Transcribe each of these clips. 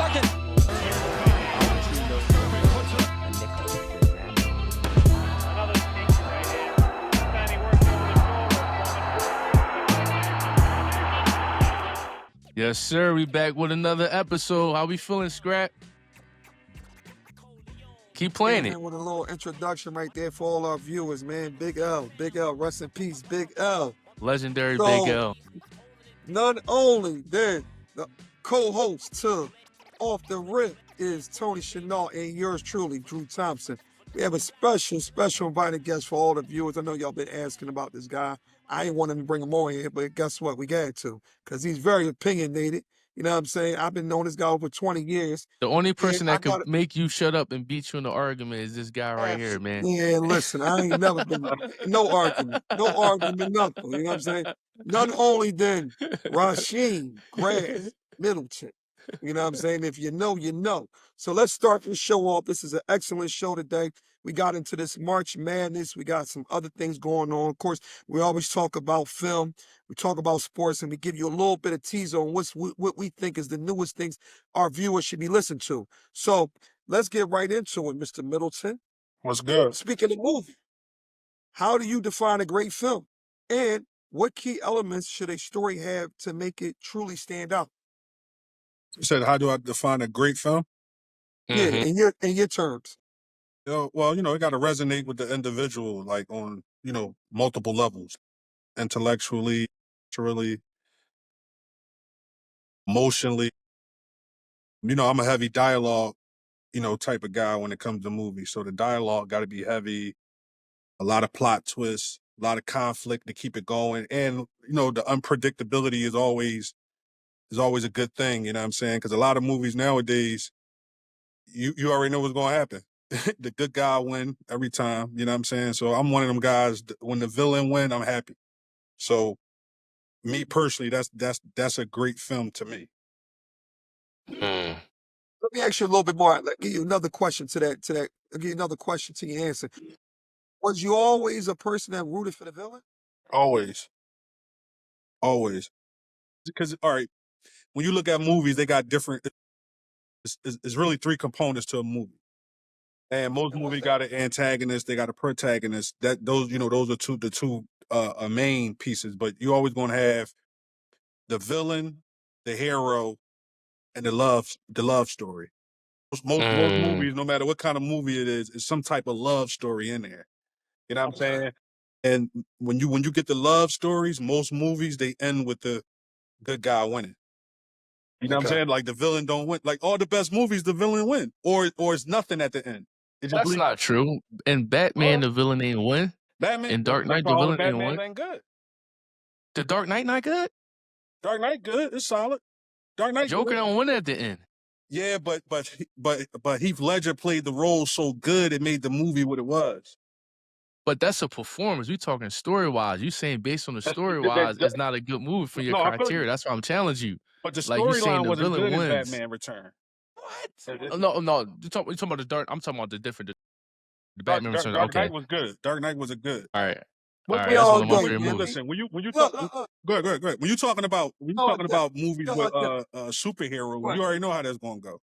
second. Yes, sir. We back with another episode. How we feeling, Scrap? Keep playing it. With a little introduction right there for all our viewers, man. Big L, rest in peace, Big L. Legendary So, Big L. Not only then, the co-host to Off the Rip is Tony Chanel and yours truly, Drew Thompson. We have a special invited guest for all the viewers. I know y'all been asking about this guy. I ain't wanting to bring him on here, but guess what? We got to, because he's very opinionated. You know what I'm saying? I've been knowing this guy over 20 years. The only person that could make you shut up and beat you in the argument is this guy right here, man. Yeah, listen, I ain't never been, no argument, nothing. You know what I'm saying? Not only then, Rashime Middleton. You know what I'm saying? If you know, you know. So let's start the show off. This is an excellent show today. We got into this March Madness. We got some other things going on. Of course, we always talk about film. We talk about sports, and we give you a little bit of teaser on what we think is the newest things our viewers should be listening to. So let's get right into it, Mr. Middleton. What's good? Speaking of movie, how do you define a great film? And what key elements should a story have to make it truly stand out? You said, how do I define a great film? Yeah, in your terms. Well, it got to resonate with the individual, like on, multiple levels, intellectually, culturally, emotionally. I'm a heavy dialogue, type of guy when it comes to movies. So the dialogue got to be heavy, a lot of plot twists, a lot of conflict to keep it going. And, the unpredictability is always a good thing, you know what I'm saying? Because a lot of movies nowadays, you already know what's going to happen. The good guy win every time, you know what I'm saying? So I'm one of them guys, when the villain win, I'm happy. So me personally, that's a great film to me. Let me ask you a little bit more. I'll give you another question to that. I'll give you another question to your answer. Was you always a person that rooted for the villain? Always. Because, all right, when you look at movies, they got different, it's really three components to a movie. And most movies got an antagonist, they got a protagonist. Those are the two main pieces. But you're always going to have the villain, the hero, and the love story. Most movies, no matter what kind of movie it is some type of love story in there. You know what I'm saying? And when you get the love stories, most movies they end with the good guy winning. You know what I'm saying? Like the villain don't win. Like all the best movies, the villain win, or it's nothing at the end. That's not true. In Batman, the villain ain't win. Batman. In Dark Knight, the villain ain't Batman win. ain't good. The Dark Knight not good? Dark Knight good. It's solid. Dark Knight. Joker don't win at the end. Yeah, but Heath Ledger played the role so good it made the movie what it was. But that's a performance. We talking story-wise. You saying based on the story-wise, it's not a good movie for your criteria. That's why I'm challenging you. But the storyline was good in Batman Return. What? No. You talking about the Dark? I'm talking about the different. The Batman Return. Dark Knight was good. Dark Knight was good. All right. That's one of my favorite movies. Listen, when you talk, go ahead. When you talking about movies with superheroes, you already know how that's gonna go.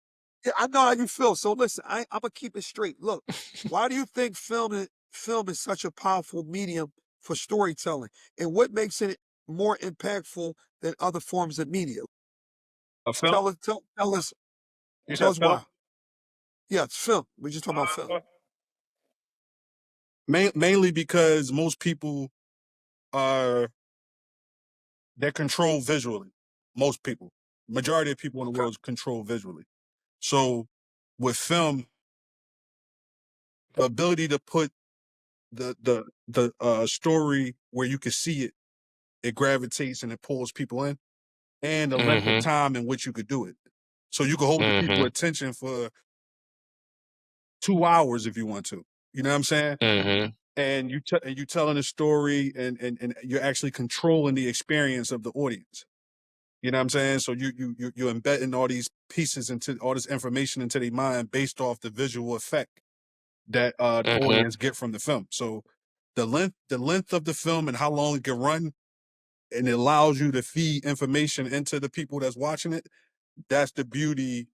Yeah, I know how you feel. So listen, I'm gonna keep it straight. Look, why do you think film is such a powerful medium for storytelling, and what makes it more impactful than other forms of media? A film? Tell us. You Tell said us film? why. Yeah, it's film. We're just talking about film. Mainly because most people they're controlled visually. Most people, majority of people in the world is controlled visually. So with film, the ability to put the story where you can see it gravitates and it pulls people in, and the length of time in which you could do it. So you can hold the people's attention for 2 hours if you want to. You know what I'm saying? And you telling a story and you're actually controlling the experience of the audience. You know what I'm saying? So you're embedding all these pieces into all this information into their mind based off the visual effect that the audience get from the film. So the length of the film and how long it can run, and it allows you to feed information into the people that's watching it. That's the beauty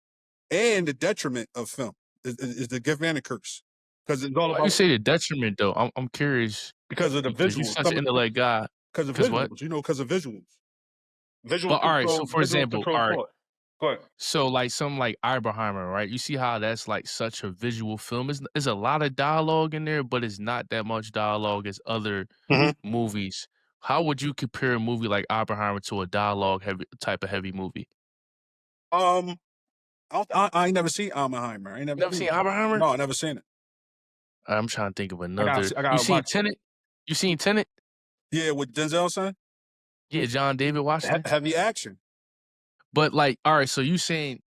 and the detriment of film is the gift and the curse. Because it's all Why you about say the detriment though? I'm curious because of the because you visuals. such an intellect guy. Because of 'Cause what? visuals, because of visuals. But alright, so for Visuals example, control alright, thought. Go ahead. so like something like Oppenheimer, right? You see how that's like such a visual film. It's a lot of dialogue in there, but it's not that much dialogue as other Mhm. movies. How would you compare a movie like Oppenheimer to a dialogue heavy type of heavy movie? I ain't never seen Oppenheimer. I ain't never Never seen seen it. Oppenheimer? No, I never seen it. I'm trying to think of I another. gotta I You gotta seen watch it. Tenet? You seen Tenet? Yeah, with Denzel son? Yeah, John David Washington. Heavy action. But like, all right, so you saying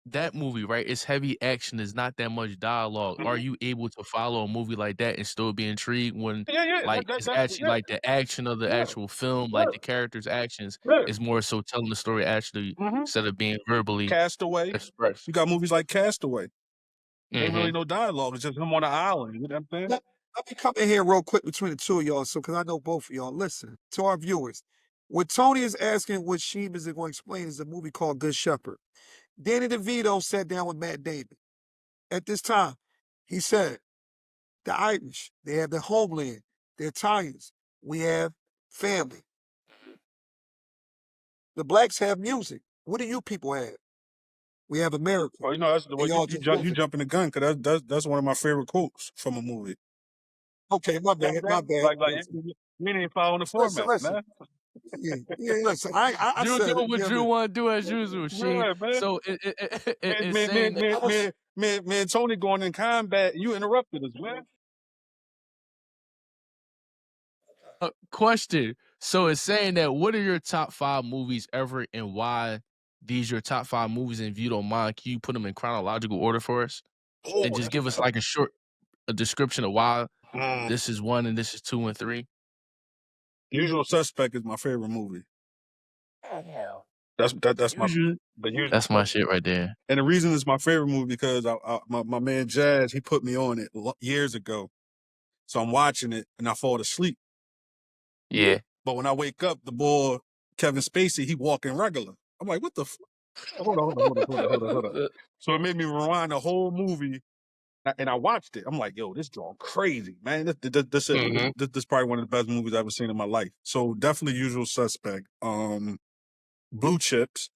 that movie, right? It's heavy action. There's not that much dialogue. Are Mhm. you able to follow a movie like that and still be intrigued when, Yeah. like, it's actually Yeah, like the action of the yeah, actual film, like yeah, the characters' actions yeah. is more so telling the story actually Mhm. instead of being verbally Castaway. expressed. You got movies like Castaway. Ain't really Mhm. no dialogue. It's just him on the island. You know what I'm saying? Let me come in here real quick between the two of y'all, so because I know both of y'all. Listen to our viewers. What Tony is asking, what Sheem is going to explain, is a movie called Good Shepherd. Danny DeVito sat down with Matt Damon. At this time, he said, the Irish, they have their homeland. The Italians, we have family. The blacks have music. What do you people have? We have America. Oh, you know, that's the And way y'all just living. you jumping the gun because that's one of my favorite quotes from a movie. Okay, my bad, my bad. Like you ain't following the Listen, format, listen. man. Yeah, listen, I Drew said doing it. what Yeah, Drew want to do as usual, Sheen. Yeah, man. So it's saying that Me and Tony going in combat. You interrupted us, man. question. So it's saying that what are your top 5 movies ever and why these your top 5 movies? And if you don't mind, can you put them in chronological order for us? Oh, And just that's give us like a description of why mm. this is 1 and this is 2 and 3. Usual Suspect is my favorite movie. That's my Usually, the usual. that's my shit right there. And the reason it's my favorite movie because my man Jazz, he put me on it years ago. So I'm watching it and I fall asleep. Yeah. But when I wake up, the boy Kevin Spacey, he walking regular. I'm like, what the hold on. So it made me rewind the whole movie and I watched it. I'm like, yo, this drawing crazy, man. This Mhm. is probably one of the best movies I've ever seen in my life. So definitely Usual Suspect. Blue Chips.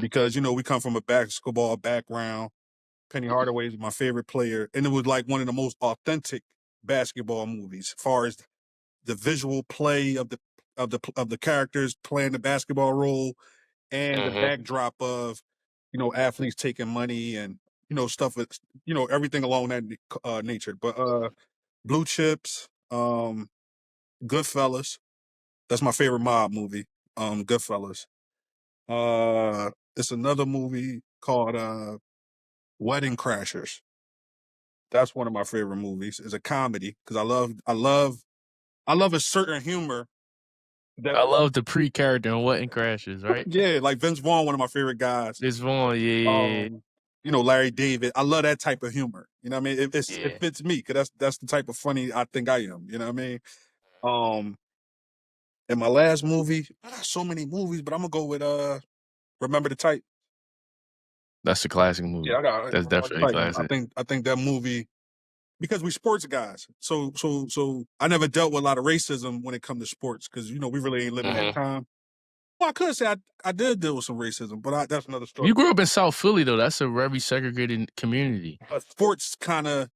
Because you know we come from a basketball background. Penny Hardaway is my favorite player, and it was like one of the most authentic basketball movies, as far as the visual play of the characters playing the basketball role, and the Mhm. backdrop of athletes taking money and stuff with everything along that nature. But Blue Chips, Goodfellas, that's my favorite mob movie. Goodfellas. It's another movie called Wedding Crashers. That's one of my favorite movies. It's a comedy because I love a certain humor that I love the pre-character and what in Crashes, right? yeah, like Vince Vaughn, one of my favorite guys. This one, yeah. Larry David. I love that type of humor. You know what I mean? It Yeah. fits me because that's the type of funny I think I am. You know what I mean? In my last movie, I got so many movies, but I'm gonna go with Remember the Titans. That's a classic movie. Yeah, I got That's Remember the definitely Titans. classic. I think that movie because we sports guys. So I never dealt with a lot of racism when it comes to sports because we really ain't living that Mhm. time. Well, I could say I did deal with some racism, but that's another story. You grew up in South Philly though. That's a very segregated community. Sports kind of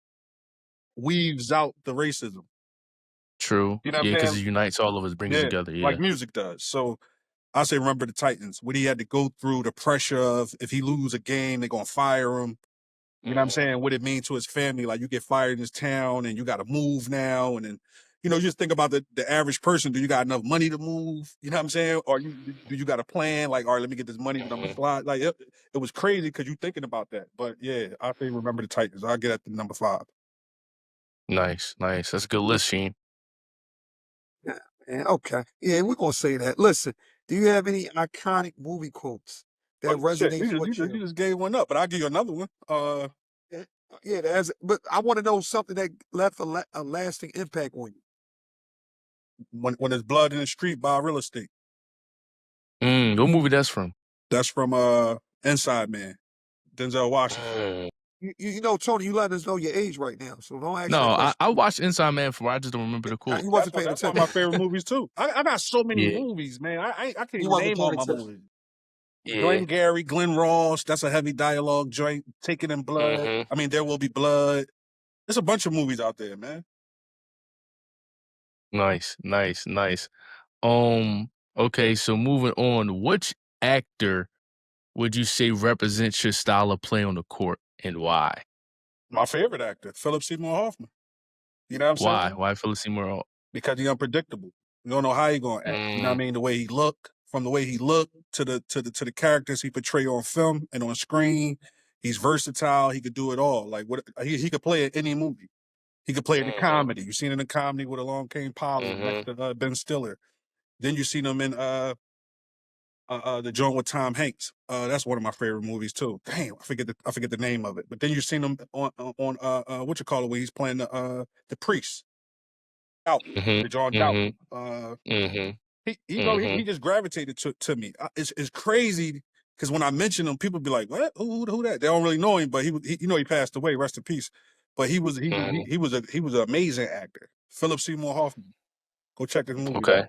weaves out the racism. True. You know what Yeah, I'm because saying? it unites all of us, brings us Yeah, together. Yeah. like music does. So I say remember the Titans. What he had to go through, the pressure of if he lose a game, they're gonna fire him. You know what I'm saying? What it means to his family, like you get fired in this town and you got to move now, and then you just think about the average person. Do you got enough money to move? You know what I'm saying? Or do you got a plan? Like, all right, let me get this money, then I'm gonna slide. Like it was crazy because you thinking about that. But yeah, I think remember the Titans. I'll get at the number 5. Nice. That's a good list, Sheen. Yeah, man, okay. Yeah, we're gonna say that. Listen, do you have any iconic movie quotes that Oh shit, resonates with you you? just gave one up, but I'll give you another one. Yeah, yeah, but I want to know something that left a lasting impact on you. When there's blood in the street, buy real estate. What movie that's from? That's from Inside Man, Denzel Washington. Mm. You know, Tony, you let us know your age right now, so don't ask that No, question. I watched Inside Man before. I just don't remember the quote. He wasn't paying That's one of attention. my favorite movies too. I got so many Yeah. movies, man. I can't He even wasn't name all paying my attention. movies. Yeah. Glengarry, Glenn Ross, that's a heavy dialogue joint. Taken in Blood. Mhm. I mean, There Will Be Blood. There's a bunch of movies out there, man. Nice. Okay, so moving on, which actor would you say represents your style of play on the court and why? My favorite actor, Philip Seymour Hoffman. You know what I'm saying? Why Philip Seymour? Because he's unpredictable. You don't know how he's gonna act. You know what I mean? The way he look, from the way he looked to the characters he portray on film and on screen. He's versatile. He could do it all. Like what he could play in any movie. He could play in a comedy. You seen him in a comedy with Along Came Polly next to Ben Stiller. Then you seen him in the joint with Tom Hanks. That's one of my favorite movies too. Damn, I forget the name of it. But then you seen him on what you call it, where he's playing the priest. Out the John Doubt. He just gravitated to me. It's crazy because when I mention him, people be like, "What? Who that?" They don't really know him, but he passed away. Rest in peace. But he was an amazing actor. Philip Seymour Hoffman. Go check his movie. Okay.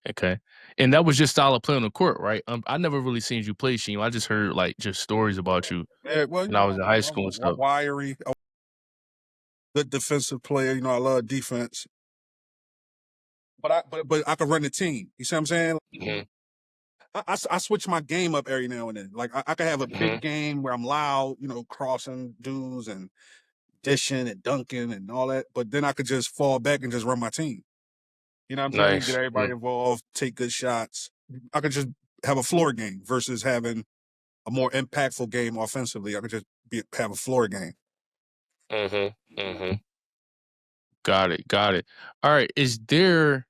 Okay. And that was your style of play on the court, right? I never really seen you play, Sheem. I just heard like just stories about you Yeah, well, when I was in high school and stuff. Wiry, good defensive player. You know, I love defense. But I could run the team. You see what I'm saying? I switch my game up every now and then. Like I could have a big game where I'm loud, you know, crossing dudes and dishing and dunking and all that. But then I could just fall back and just run my team. You know what I'm saying? Nice. Get everybody involved, take good shots. I could just have a floor game versus having a more impactful game offensively. I could just have a floor game. Got it. All right. Is there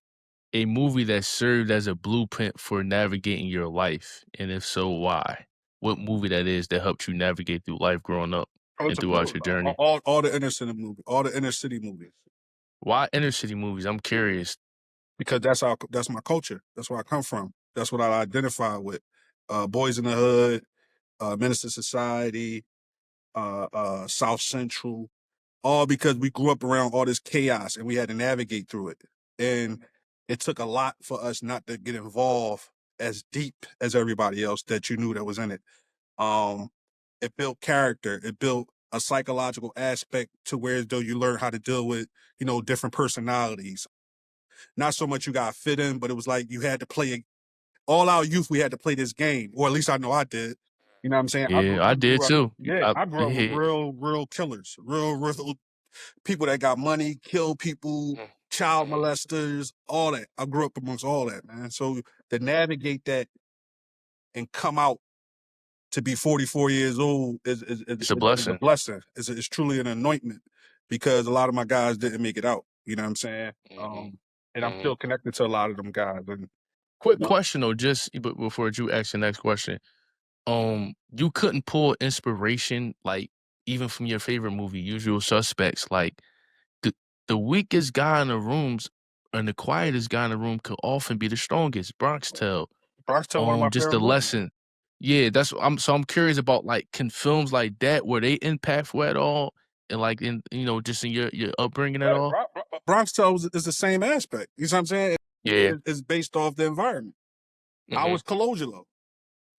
a movie that served as a blueprint for navigating your life? And if so, why? What movie that is that helped you navigate through life growing up and throughout your journey? All the inner city movies. All the inner city movies. Why inner city movies? I'm curious. Because that's my culture. That's where I come from. That's what I identify with. Boys in the Hood, Minister Society, South Central, all because we grew up around all this chaos and we had to navigate through it. And it took a lot for us not to get involved as deep as everybody else that you knew that was in it. It built character. It built a psychological aspect to where as though you learn how to deal with, you know, different personalities. Not so much you got fit in, but it was like you had to play all our youth. We had to play this game, or at least I know I did. You know what I'm saying? Yeah, I did too. I grew up with real killers, real people that got money, kill people, child molesters, all that. I grew up amongst all that, man. So to navigate that and come out to be 44 years old is a blessing. It's a blessing. It's truly an anointment because a lot of my guys didn't make it out. You know what I'm saying? And I'm still connected to a lot of them guys. And Quick question though, just before you ask your next question. You couldn't pull inspiration, like, even from your favorite movie, Usual Suspects. Like, the weakest guy in the rooms and the quietest guy in the room could often be the strongest. Bronx Tale. One of my Just favorite the movies. lesson. Yeah, I'm curious about, like, can films like that, were they impactful at all? And, like, in, you know, just in your upbringing at all? Bronx Tale is the same aspect. You know what I'm saying? Yeah. It's based off the environment. I was Cologelo.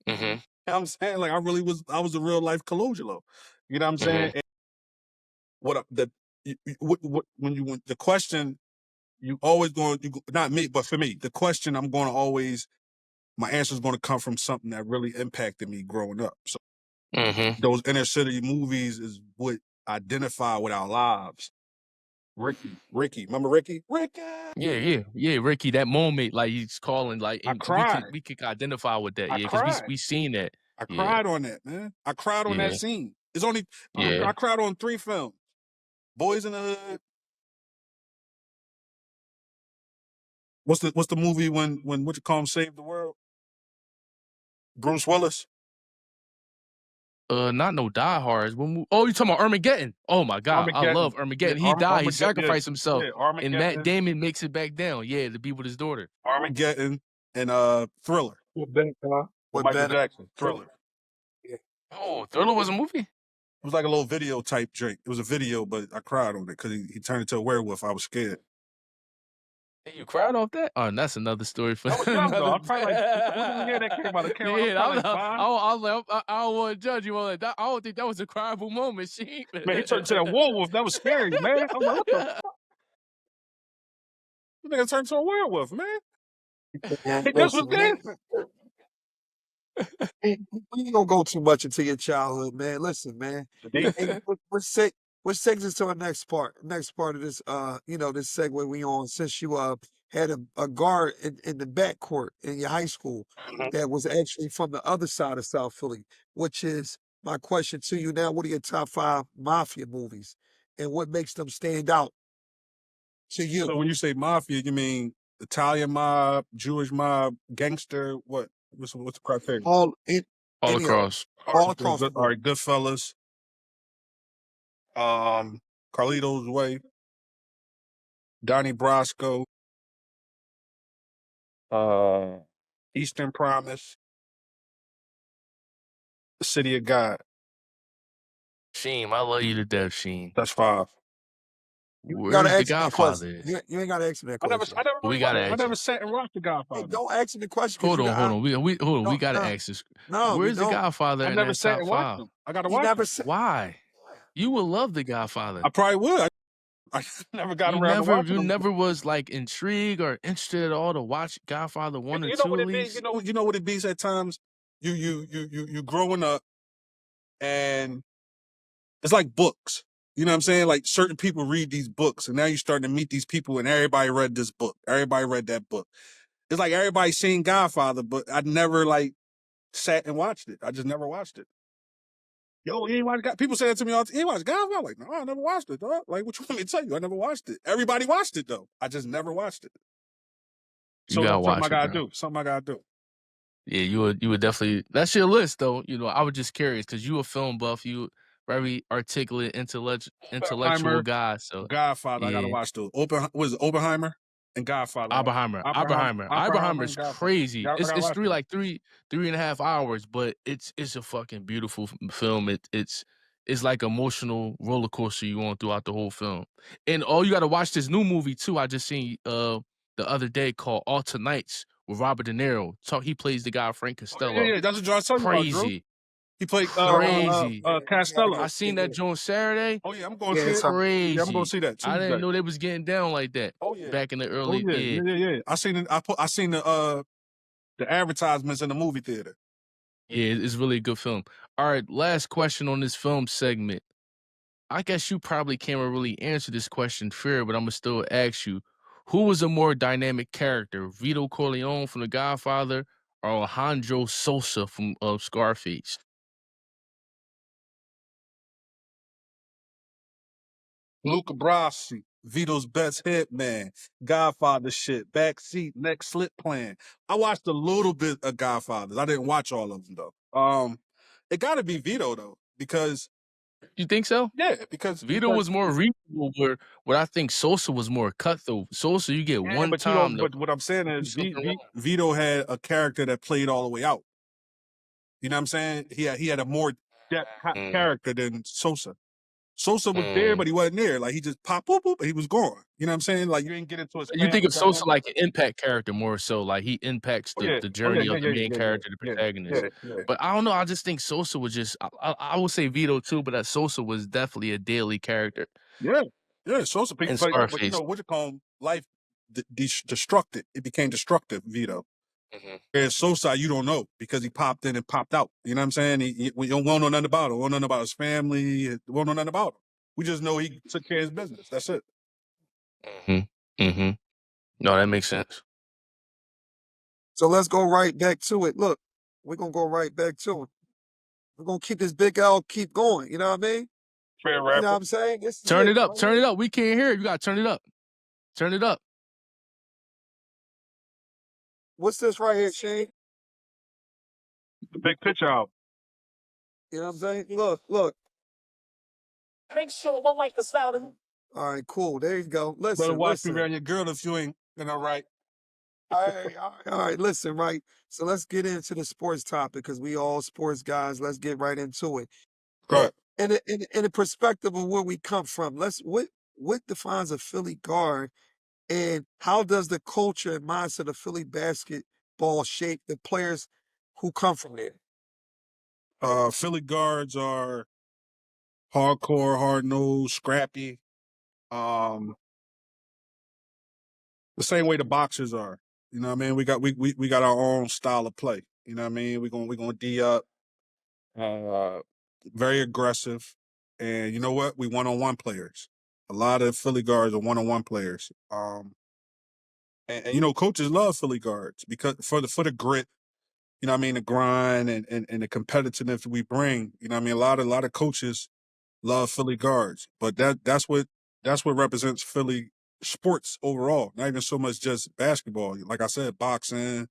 You know what I'm saying? Like I was a real life Cologelo. You know what I'm saying? And when the question, you always not me, but for me, the question my answer is going to come from something that really impacted me growing up. So those inner city movies is what identify with our lives. Ricky, remember Ricky? Ricky. Yeah, Ricky, that moment, like, he's calling, like, I and cried. we could identify with that, I because cried. we seen that. I cried on that, man. I cried on that scene. It's only I cried on 3 films. Boys in the Hood. What's the movie when what you call him saved the world? Bruce Willis. Not no Die Hards. Oh, you talking about Armageddon? Oh my God, I love Armageddon. He died. He sacrificed himself, and Matt Damon makes it back down. Yeah, to be with his daughter. Armageddon and Thriller. With Michael Jackson. Thriller. Oh, Thriller was a movie? It was like a little video type drink. It was a video, but I cried on it because he turned into a werewolf. I was scared. Hey, you cried off that? Oh, and that's another story for I was young though. I another was probably like, day. what year that came out? It came out. I was Yeah, probably I'm like not, 5. I was like, I don't want to judge you on that. I don't think that was a criable moment, she. Man, he turned into that werewolf. That was scary, man. I was like, what the fuck? You nigga turned into a werewolf, man. Man, Hey, this was listen, this. we ain't gonna go too much into your childhood, man. Listen, man. Hey, let's take this to our next part. Next part of this, this segue we on. Since you had a guard in the backcourt in your high school that was actually from the other side of South Philly, which is my question to you now. What are your top 5 mafia movies, and what makes them stand out to you? So when you say mafia, you mean Italian mob, Jewish mob, gangster? What? What's the criteria? All All any of them, across. all across the All board. right, Goodfellas, Carlito's Way, Donnie Brasco, Eastern Promise, The City of God. Sheen, I love you to death, Sheen. That's 5. You gotta Where's the ask me that question. Godfather? You ain't gotta ask me that question. I never We really gotta watched. I ask never you. sat and watched The Hey, Godfather. don't ask me the question because Hold on. We hold on. We gotta no, ask this. no, we Where's the don't. Godfather I in never that sat top and watched 5? them. I gotta You watch never them. said. Why? You will love the Godfather. I probably would. I never got around to watching You them. never was like intrigued or interested at all to watch Godfather 1 or You know 2 what at it be? least? You know what it be at times? You growing up and it's like books. You know what I'm saying? Like certain people read these books and now you're starting to meet these people and everybody read this book. Everybody read that book. It's like everybody seen Godfather, but I never like sat and watched it. I just never watched it. Yo, you ain't watched God. People say that to me all the time. You ain't watched Godfather? I'm like, no, I never watched it, dog. Like, what you want me to tell you? I never watched it. Everybody watched it though. I just never watched it. You So gotta that's something I watch it, gotta bro. do. Something I gotta do. Yeah, you would definitely. That's your list, though. I was just curious because you a film buff. You very articulate, intellectual Oppenheimer, guy. So Godfather, I gotta yeah, watch those. Was it Oppenheimer and Godfather? Oppenheimer is And Godfather. crazy. I gotta It's watch them. 3.5 hours, but it's a fucking beautiful film. It's like emotional roller coaster you on throughout the whole film. And you got to watch this new movie too. I just seen the other day called Alter Nights with Robert De Niro. He plays the guy Frank Costello. Yeah. That's what I was telling you about, Drew. Crazy, He played crazy. Castello. I seen that joint Saturday. Oh yeah, I'm going to Yeah, see it's it. a, Yeah, I'm going to Crazy. see that I didn't Tuesday. know they was getting down like that Oh yeah. back in the Oh early. yeah. Yeah. I seen it. I seen the advertisements in the movie theater. Yeah, it's really a good film. All right, last question on this film segment. I guess you probably can't really answer this question fair, but I'm gonna still ask you: who was a more dynamic character, Vito Corleone from The Godfather or Alejandro Sosa from Scarface? Luca Brasi, Vito's best hit man, Godfather shit, backseat, next slip plan. I watched a little bit of Godfathers. I didn't watch all of them though. It got to be Vito though, because You think so? because Vito was more reasonable, where I think Sosa was more cutthroat. Sosa, you get yeah, one but you know, time to but what I'm saying do is something wrong. Vito had a character that played all the way out. You know what I'm saying? He had a more depth Mm, character than Sosa. Sosa was there, mm. but he wasn't there. Like he just popped, boop, boop, and he was gone. You know what I'm saying? Like you ain't get into his You think family of Sosa dynamic. like an impact character more so, like he impacts Oh yeah, the oh journey of the main yeah, character, the yeah, protagonist. yeah, yeah. But I don't know. I just think Sosa was just. I would say Vito too, but that Sosa was definitely a daily character Yeah, yeah. Sosa, in but you Scarface. know what you call him? Life destructed. It became destructive. Vito. Mhm. Whereas Sosa, you don't know because he popped in and popped out. You know what I'm saying? We don't know nothing about him. We don't know nothing about his family. We don't know nothing about him. We just know he took care of his business. That's it. Mhm. Mhm. No, that makes sense. so let's go right back to it. Look, we're gonna go right back to it. We're gonna keep this big L keep going. You know what I mean? Fair You know rapper. what I'm saying? This is Turn it. it up. Turn it up. We can't hear it. You got to turn it up. Turn it up. What's this right here, Shane? The big picture out. You know what I'm saying? Look. Make sure one like the sound. All right, cool. There you go. Better Listen, watch me listen. around your girl if you ain't, right. All right. Listen, right. So let's get into the sports topic because we all sports guys. Let's get right into it. Right. In the perspective of where we come from, what defines a Philly guard, and how does the culture and mindset of Philly basketball shape the players who come from there? Philly guards are hardcore, hard nosed, scrappy. Um, the same way the boxers are. You know what I mean? We got our own style of play. You know what I mean? We're gonna D up, very aggressive. And you know what? We one-on-one players. A lot of Philly guards are one-on-one players. And you know, coaches love Philly guards because for the grit, you know what I mean, the grind and the competitiveness we bring. You know what I mean? A lot of coaches love Philly guards. But that's what represents Philly sports overall. Not even so much just basketball. Like I said, boxing,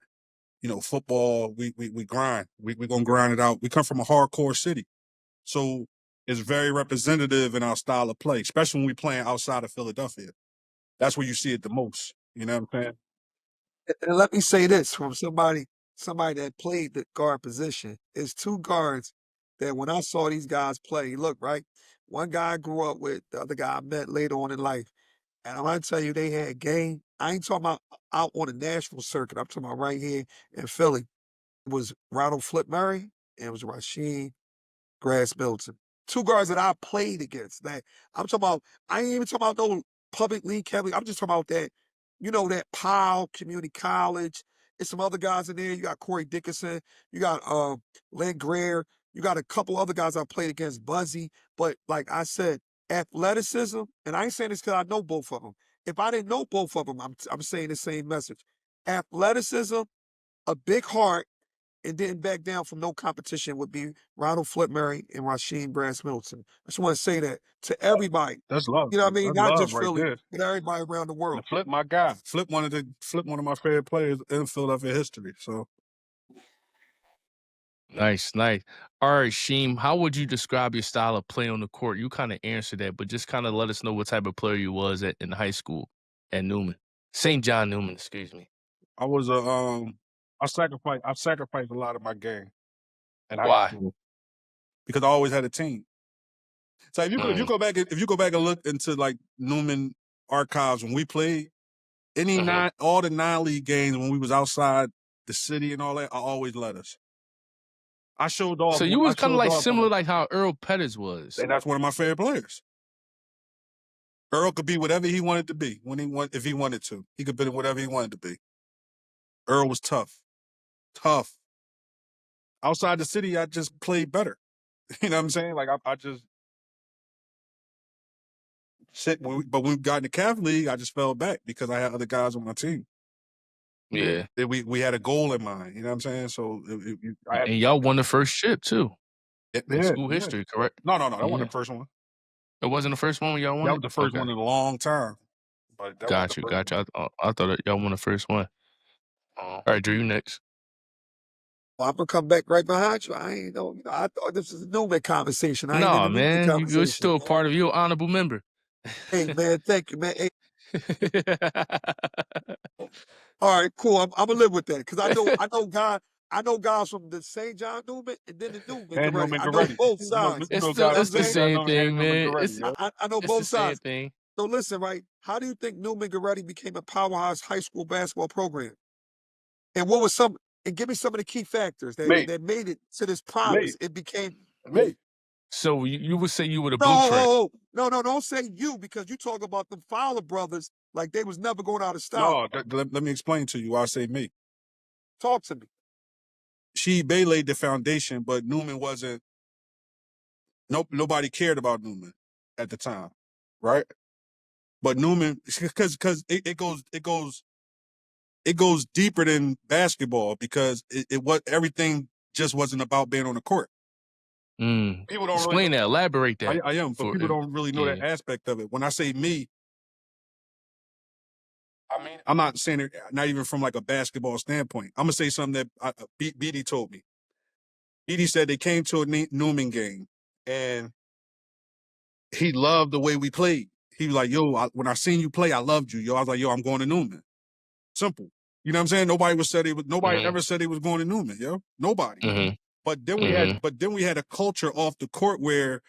you know, football, we grind. We gonna grind it out. We come from a hardcore city. So it's very representative in our style of play, especially when we playing outside of Philadelphia. That's where you see it the most. You know what I'm saying? And let me say this from somebody that played the guard position. It's two guards that when I saw these guys play, look, right? One guy I grew up with, the other guy I met later on in life. And I'm gonna tell you, they had game. I ain't talking about out on the national circuit. I'm talking about right here in Philly. It was Ronald Flip Murray and it was Rashime Middleton. Two guards that I played against. That I'm talking about. I ain't even talking about no public league, Kelly. I'm just talking about that, that Powell Community College. There's some other guys in there. You got Corey Dickinson. You got Len Greer. You got a couple other guys I played against, Buzzy. But like I said, athleticism, and I ain't saying this because I know both of them. If I didn't know both of them, I'm saying the same message. Athleticism, a big heart, and didn't back down from no competition would be Ronald Flip Murray and Rashime Middleton. I just want to say that to everybody. That's love. You know what I mean? That's Not love just right Philly, there. but everybody around the world. And Flip, my guy. Flip one of my favorite players in Philadelphia history. So Nice, nice. All right, Sheem, how would you describe your style of play on the court? You kind of answered that, but just kind of let us know what type of player you was in high school at Neumann. St. John Neumann, excuse me. I was I sacrificed a lot of my game in high Why? school because I always had a team. So if you go back and look into like Neumann archives when we played all the 9 league games when we was outside the city and all that, I always led us. I showed off. So you was kind of like similar on, like how Earl Pettis was. and that's one of my favorite players. Earl could be whatever he wanted to be if he wanted to. He could be whatever he wanted to be. Earl was tough. Outside the city, I just played better. You know what I'm saying? Like I just sit. But when we got in the Catholic League, I just fell back because I had other guys on my team. Yeah. We had a goal in mind. You know what I'm saying? So And y'all won the first chip too in school yeah. history, correct? No, that wasn't the first one. It wasn't the first one when y'all won That it? was the first one in a long time. But that wasn't the first one. I thought y'all won the first one. All right, Drew, you next. Well, I'm gonna come back right behind you. I ain't know. I thought this was a Newman conversation. I ain't in Nah, the Newman man, you're conversation. still a part of your honorable member. Hey man, thank you, man. Hey, all right, cool. I'm gonna live with that because I know guys from the St. John Newman and then the Newman And Goretti. Neumann I know Goretti. both You sides. It's You know what I'm the saying? same thing, man. I know It's the both same sides. thing. So listen, right? How do you think Neumann Goretti became a powerhouse high school basketball program? And what was some? And give me some of the key factors that Mate. made it to this promise. It became. Mate. So you would say you were the blueprint. No, don't say you because you talk about the Fowler brothers like they was never going out of style. No, let me explain to you why I say me. Talk to me. They laid the foundation, but Neumann wasn't. Nobody cared about Neumann at the time, right? But Neumann, because it goes deeper than basketball because everything just wasn't about being on the court. People don't Explain that. Elaborate that. I am, but people don't really know that aspect of it. When I say me, I mean I'm not saying it not even from like a basketball standpoint. I'm gonna say something that BD told me. BD said they came to a Neumann game and he loved the way we played. He was like, "Yo, when I seen you play, I loved you. Yo, I was like, yo, I'm going to Neumann." Simple. You know what I'm saying? Nobody Mhm. ever said he was going to Neumann, yo. Nobody. Mhm. But then Mhm. we had a culture off the court where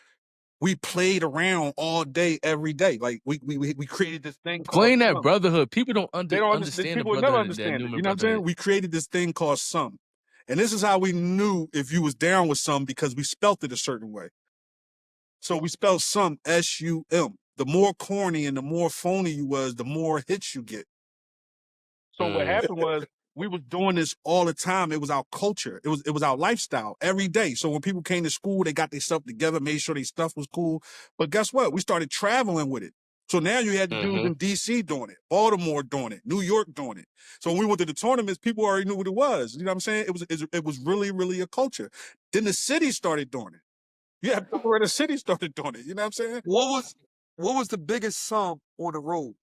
we played around all day, every day. Like we created this thing called Explain that sum. brotherhood. People don't They don't understand. understand the People would never brotherhood, that understand it. Newman You know what I'm saying? brotherhood. We created this thing called sum. And this is how we knew if you was down with some, because we spelt it a certain way. So we spelled sum, S-U-M. The more corny and the more phony you was, the more hits you get. So what happened was we was doing this all the time. It was our culture. It was our lifestyle every day. So when people came to school, they got their stuff together, made sure their stuff was cool. But guess what? We started traveling with it. So now you had the dudes in DC doing it, Baltimore doing it, New York doing it. So when we went to the tournaments, people already knew what it was. You know what I'm saying? It was really, really a culture. Then the city started doing it. Yeah, people in the city started doing it. You know what I'm saying? What was the biggest sum on the road?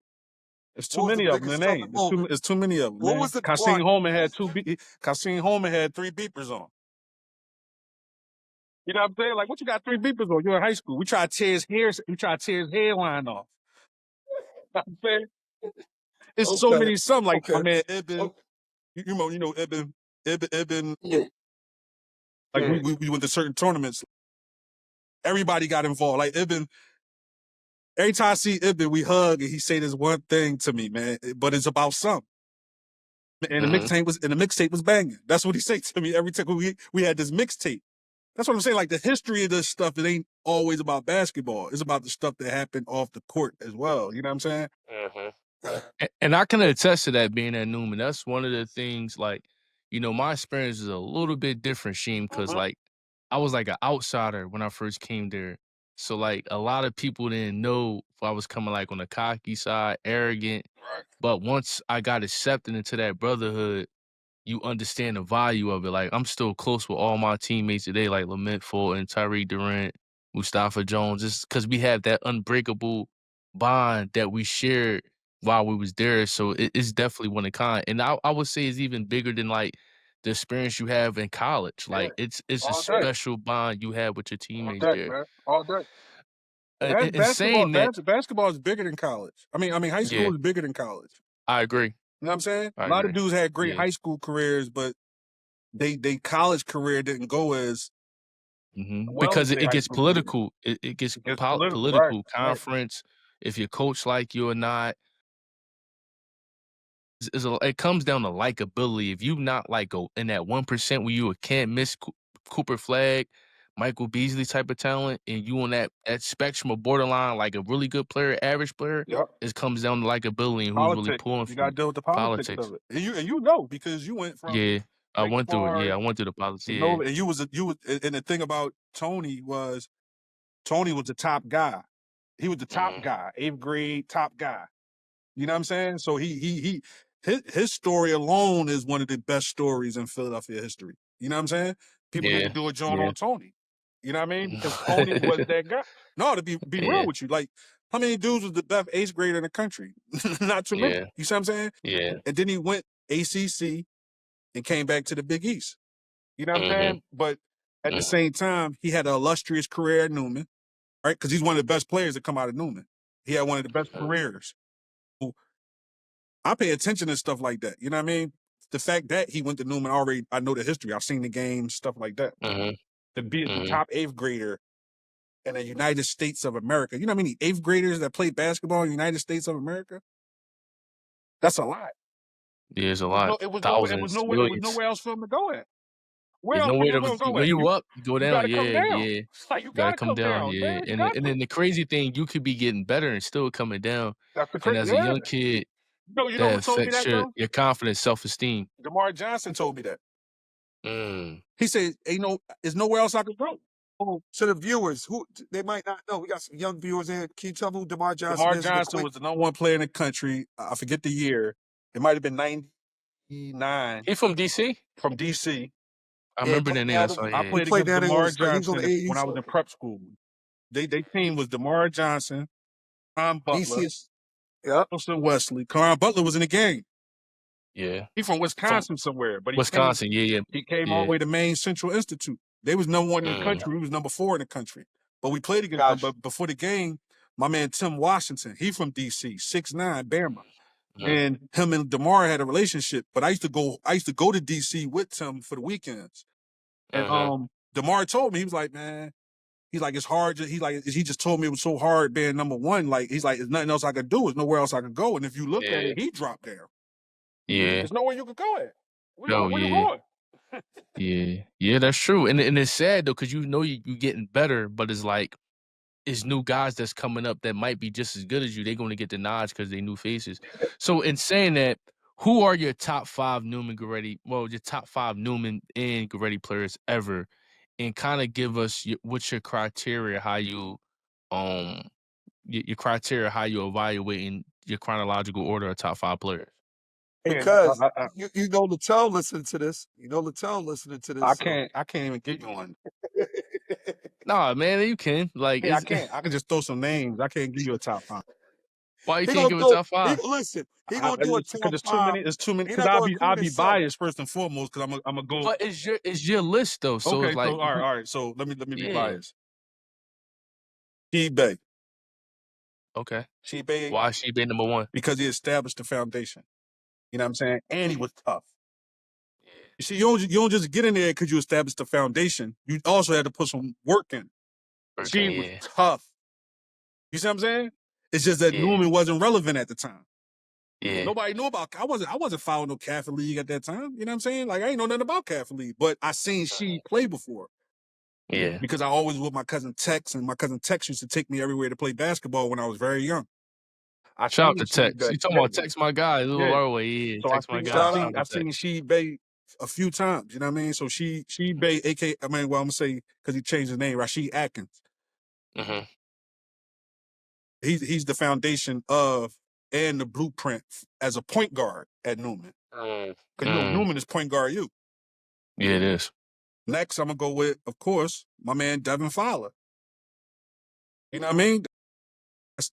It's too What was the many of them. biggest It sum ain't. moment? It's too many of them, What man. was the Cassine watch? Holman had Cassine Holman had 3 beepers on. You know what I'm saying? Like, what you got 3 beepers on? You're in high school. We try to tear his hair. We try to tear his hairline off. You know what I'm saying? It's so Okay. many. Some like my Okay. man Ibn. Okay. You know Ibn. Yeah. Like Yeah. we went to certain tournaments. Everybody got involved. Like Ibn. Every time I see Ibn, we hug and he say this one thing to me, man. But it's about some. And the mixtape was banging. That's what he say to me every time we had this mixtape. That's what I'm saying. Like the history of this stuff, it ain't always about basketball. It's about the stuff that happened off the court as well. You know what I'm saying? And I can attest to that, being at Newman. That's one of the things, like, my experience is a little bit different, Sheem, because, like, I was like an outsider when I first came there. So, like, a lot of people didn't know if I was coming, like, on the cocky side, arrogant. Right. But once I got accepted into that brotherhood, you understand the value of it. Like, I'm still close with all my teammates today, like Lamont Fulton, Tyreek Durant, Mustafa Jones, just because we have that unbreakable bond that we shared while we was there. So it's definitely one of a kind. And I would say it's even bigger than, like, the experience you have in college. Yeah. Like, it's a All day. special bond you have with your All teammates day, there. man. All day. And saying that, Basketball is bigger than college. I mean, high school yeah, is bigger than college. I agree. You know what I'm saying? I A lot of agree. dudes had great Yeah. high school careers, but they college career didn't go as well Because as their it high gets school career. political. It gets It gets political, right? political. Right. Conference, if your coach like you or not. It comes down to likability. If you not like in that 1% where you a can't miss Cooper Flag, Michael Beasley type of talent, and you on that spectrum of borderline, like a really good player, average player, Yep. it comes down to likability and who's really Politics. pulling You for got to you. deal with the politics Politics. of it, and you know because you went from Yeah, I Lake went through it. Yeah, I Forest went through the politics. to Yeah. Nova, and you was, and the thing about Tony was the top guy. He was the top guy, 8th grade top guy. You know what I'm saying? So his story alone is one of the best stories in Philadelphia history. You know what I'm saying? People need to Yeah. do a joint Yeah. on Tony. You know what I mean? Because Tony was that guy. No, to be Yeah. real with you, like how many dudes was the best 8th grader in the country? Not too many. Yeah. You see what I'm saying? Yeah. And then he went ACC and came back to the Big East. You know what I'm saying? But at the same time, he had an illustrious career at Neumann, right? Because he's one of the best players to come out of Neumann. He had one of the best careers. I pay attention to stuff like that. You know what I mean? The fact that he went to Neumann already, I know the history. I've seen the games, stuff like that. To be the top 8th grader in the United States of America. You know how many 8th graders that play basketball in the United States of America? That's a lot. Yeah, it's a lot. It was Thousands, millions. nowhere else for him to go at. Where There's else nowhere people to gonna go when at? you up, you go You down. gotta come Yeah, down. yeah. Like you Gotta gotta come come down, down, yeah. man. You And got and to. then the crazy thing, you could be getting better and still coming down. That's the And crazy. as a Yeah. young kid, You know that who told me affects that though? your confidence, self-esteem. DeMar Johnson told me that. Mm. He said, there's nowhere else I could go. To the viewers, who they might not know, we got some young viewers in. Can you tell them who DeMar Johnson DeMar is? in a Johnson quick- was the #1 player in the country. I forget the year. It might have been 99 He from DC? from DC. I Yeah, remember played that name. down I in- saw, I yeah. played played against down in DeMar he was on Johnson the when I was in prep school. They team was DeMar Johnson, Caron Butler, DC is. Yep. Wilson Wesley. Caron Butler was in the game. Yeah. He from Wisconsin somewhere, but Wisconsin, yeah. he came all the way to Maine Central Institute. They was #1 in the country. We was #4 in the country. But we played against them. But before the game, my man Tim Washington, he from DC, 6'9", Bama. And him and DeMar had a relationship, but I used to go to DC with Tim for the weekends. And DeMar told me, he was like, man, he's like, it's hard. He just told me it was so hard being number one. Like, he's like, there's nothing else I could do. There's nowhere else I could go. And if you look at it, he dropped down. Yeah. There's nowhere you could go at. Where No, you yeah. going? Yeah, that's true. And it's sad though, because you know you getting better, but it's like it's new guys that's coming up that might be just as good as you. They're going to get the nods because they new faces. So in saying that, who are your top 5 Neumann Goretti? Well, your top 5 Neumann and Goretti players ever, and kind of give us what's your criteria, how you your criteria, how you evaluating your chronological order of top 5 players. Because you know Latel listening to this. You know Latel listening to this. I can't even get you one. Nah, man, you can. Like, I can't. I can just throw some names. I can't give you a top 5. Why you can't give a top 5? Listen, he gonna do a top 5. There's too many. Because I'll be biased first and foremost. Because I'm gonna go. But it's your list though. So okay, it's like, so all right. So let me be biased. Shebe. Okay. Shebe. Why Shebe number 1? Because he established the foundation. You know what I'm saying? And he was tough. You see, you don't just get in there because you established the foundation. You also had to put some work in. She was tough. You see what I'm saying? It's just that Neumann wasn't relevant at the time. Yeah. Nobody knew about. I wasn't following no Catholic League at that time. You know what I'm saying? Like, I ain't know nothing about Catholic League, but I seen she play before. Yeah. Because I always with my cousin Tex, and my cousin Tex used to take me everywhere to play basketball when I was very young. Shout out to Tex. You talking about Tex, my guy? Little our way, yeah. So Tex, my guy. I've seen Shebe a few times. You know what I mean? So Shebe, aka, I'm gonna say because he changed his name, Rashid Atkins. He's the foundation of and the blueprint as a point guard at Neumann. Because you know Neumann is point guard you. Yeah, it is. Next, I'm gonna go with, of course, my man Devin Fowler. You know what I mean?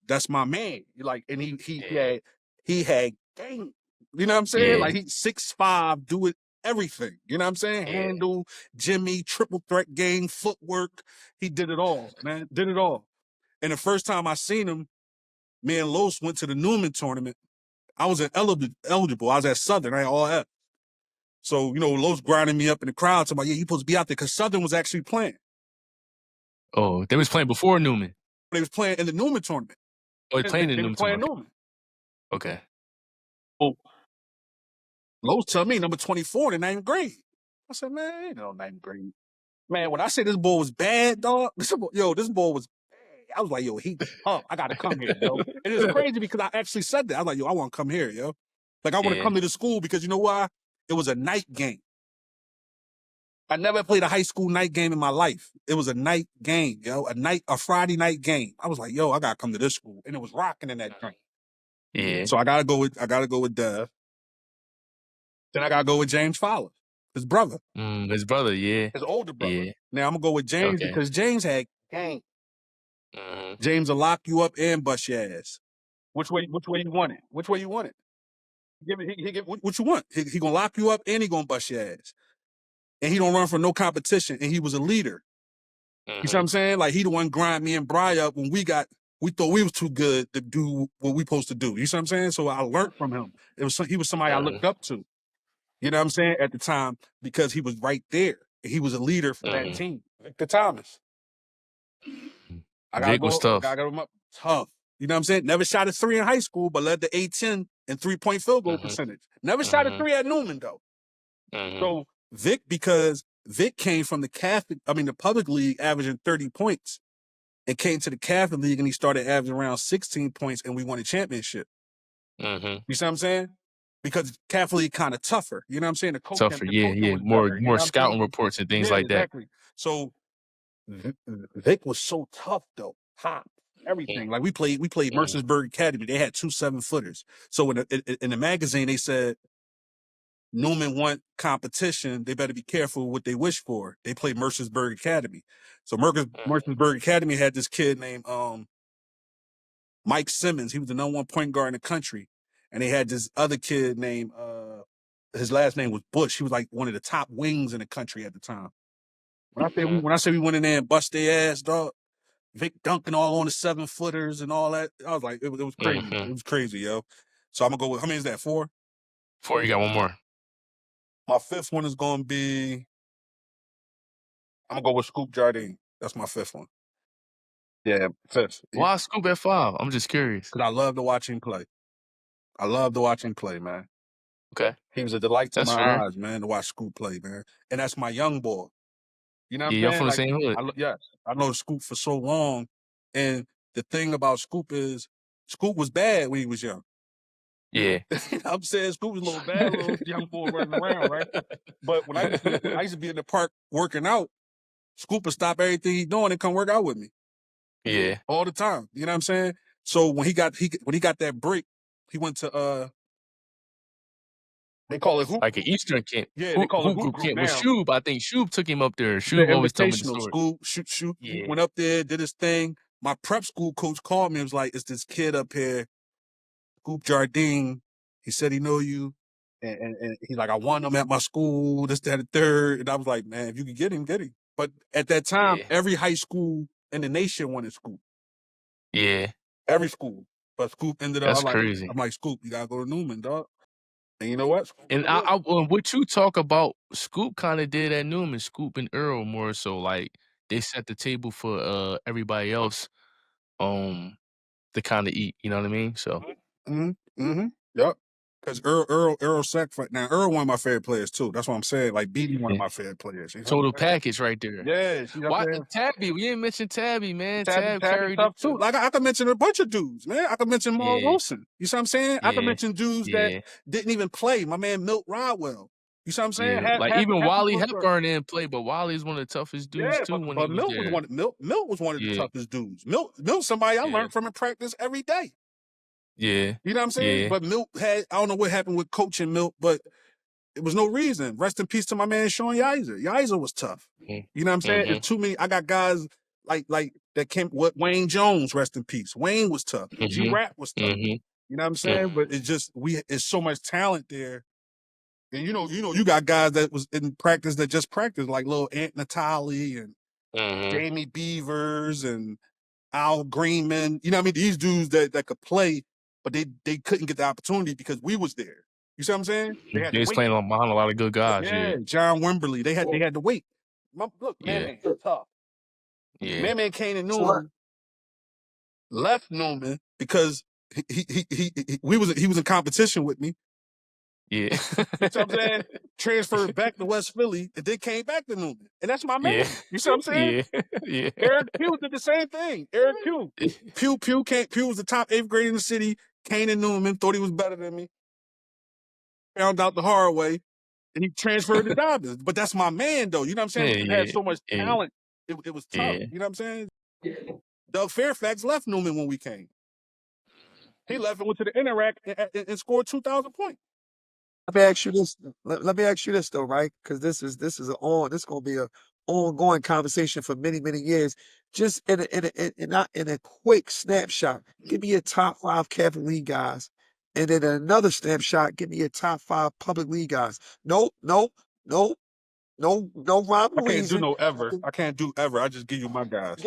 That's my man. Like, and he had game. You know what I'm saying? Like, he's 6'5", do it everything. You know what I'm saying? Handle, Jimmy, triple threat game, footwork. He did it all, man. Did it all. And the first time I seen him, me and Los went to the Neumann tournament. I was eligible. I was at Southern. I had all that. So, you know, Los grinding me up in the crowd, talking about, yeah, you supposed to be out there, because Southern was actually playing. Oh, they was playing before Neumann. They was playing in the Neumann tournament. Oh, they playing in the Neumann tournament. Neumann. Okay. Oh, Los tell me number 24 in the 9th grade. I said, man, ain't no 9th grade. Man, when I say this boy was bad, dog, this boy was bad. I was like, yo, he tough. I got to come here, yo. And it's crazy because I actually said that. I was like, yo, I want to come here, yo. Like, I want to come to the school because you know why? It was a night game. I never played a high school night game in my life. It was a night game, yo. A Friday night game. I was like, yo, I gotta come to this school. And it was rocking in that joint. Yeah. So I gotta go with Dev. Then I gotta go with James Fowler, his brother. His brother, yeah. His older brother. Yeah. Now I'm gonna go with James because James had game. James will lock you up and bust your ass. Which way you want it? Which way you want it? He give what you want. He gonna lock you up and he gonna bust your ass. And he don't run from no competition. And he was a leader. You see what I'm saying? Like, he the one grind me and Bri up when we thought we was too good to do what we supposed to do. You see what I'm saying? So I learned from him. He was somebody I looked up to. You know what I'm saying? At the time, because he was right there. He was a leader for that team. Victor Thomas. Vic was tough. I got him up tough. You know what I'm saying? Never shot a 3 in high school, but led the A10 in 3-point field goal percentage. Never shot a 3 at Neumann, though. So Vic, because Vic came from the public league averaging 30 points and came to the Catholic League and he started averaging around 16 points and we won a championship. You see what I'm saying? Because Catholic League kind of tougher. You know what I'm saying? The coach tougher, yeah. More scouting reports and things like that. So Vic was so tough, though. Hot. Everything. Like, we played Mercersburg Academy. They had 2 7-footers. So in the magazine, they said, Neumann want competition. They better be careful what they wish for. They played Mercersburg Academy. So Mercersburg Academy had this kid named Mike Simmons. He was the #1 point guard in the country. And they had this other kid named, his last name was Bush. He was like one of the top wings in the country at the time. When I say we went in there and bust their ass, dog, Vic dunking all on the 7-footers and all that, I was like, it was crazy. It was crazy, yo. So I'm gonna go with, how many is that? 4? 4, you got one more. My 5th one is gonna be, I'm gonna go with Scoop Jardine. That's my 5th one. Yeah, 5th. Why Scoop at 5? I'm just curious. Because I love to watch him play. I love to watch him play, man. Okay. He was a delight to That's my fair. eyes, man, to watch Scoop play, man. And that's my young boy. You know what Yeah, I'm y'all saying? from the Like, same hood. yes, I know Scoop for so long. And the thing about Scoop is, Scoop was bad when he was young. Yeah. You know what I'm saying? Scoop was a little bad, little young boy running around, right? But when I used to be in the park working out, Scoop would stop everything he's doing and come work out with me Yeah. all the time. You know what I'm saying? So when he got that break, he went to they call it hoop. Like an Eastern camp. Yeah, they call it Hoop hoop group group camp. With now. Shub, I think Shub took him up there. The Shub always told me the invitational story. school, shoot, Yeah. went up there, did his thing. My prep school coach called me and was like, "It's this kid up here, Scoop Jardine. He said he know you." And he's like, "I want him at my school, this, that, and the third." And I was like, "Man, if you could get him, get him." But at that time, Yeah. every high school in the nation wanted Scoop. Yeah. Every school. But Scoop ended up, That's I'm crazy. like, "Scoop, you gotta go to Neumann, dog." And you know what? Scoop And went to Neumann. what you talk about, Scoop kind of did at Newman. Scoop and Earl more so like they set the table for everybody else to kind of eat. You know what I mean? So Yep. Because Earl sacrificed. Now Earl one of my favorite players too. That's what I'm saying. Like BB one of yeah. my favorite players. You know Total what I'm saying? package right there. Yeah, you know what Why I'm saying? Tabby? We didn't mention Tabby, man. Tabby Tab carried tough it too. Like I could mention a bunch of dudes, man. I could mention Maul Yeah. Wilson. You see what I'm saying? I could Yeah. mention dudes that Yeah. didn't even play. My man Milt Rodwell. You see what I'm saying? Yeah. Like Half even the Wally first round. Hepburn didn't play, but Wally's one of the toughest dudes Yeah, too when he but was there. Milt was one of the Yeah. toughest dudes. Milt somebody I Yeah. learned from in practice every day. Yeah. You know what I'm saying? Yeah. But Milt had, I don't know what happened with coaching Milt, but it was no reason. Rest in peace to my man Sean Yizer. Yizer was tough. Mhm. You know what I'm saying? It's too many. I got guys like that came. What Wayne Jones, rest in peace. Wayne was tough. G Mhm. Rap was tough. Mhm. You know what I'm Mhm. saying? But it's just it's so much talent there. And you got guys that was in practice that just practiced, like little Ant Natali and Mhm. Jamie Beavers and Al Greenman. You know what I mean? These dudes that could play, but they couldn't get the opportunity because we was there. You see what I'm saying? They had They to was wait. playing behind a lot of good guys. Yeah, Yeah. John Wimberly. They had to wait. Look, Yeah. man, tough. Yeah. Man came to Neumann, left Neumann because he was in competition with me. Yeah. You know what I'm saying? Transferred back to West Philly and then came back to Neumann. And that's my man. Yeah. You see what I'm saying? Yeah. Yeah. Eric Pugh did the same thing. Eric Pugh. Pugh was the top 8th grader in the city, came to Neumann, thought he was better than me. Found out the hard way. And he transferred to Dobbins. But that's my man, though. You know what I'm saying? Yeah. He had Yeah. so much Yeah. talent. It was tough. Yeah. You know what I'm saying? Doug Fairfax left Neumann when we came. He left and went to the Interact and scored 2,000 points. Let me ask you this. Let me ask you this though, right? Because this is gonna be a ongoing conversation for many years. Just not in a quick snapshot. Give me your top 5 Catholic League guys, and then another snapshot. Give me your top 5 public league guys. No rhyme I or can't do reason. no ever. I can't do ever. I just give you my guys.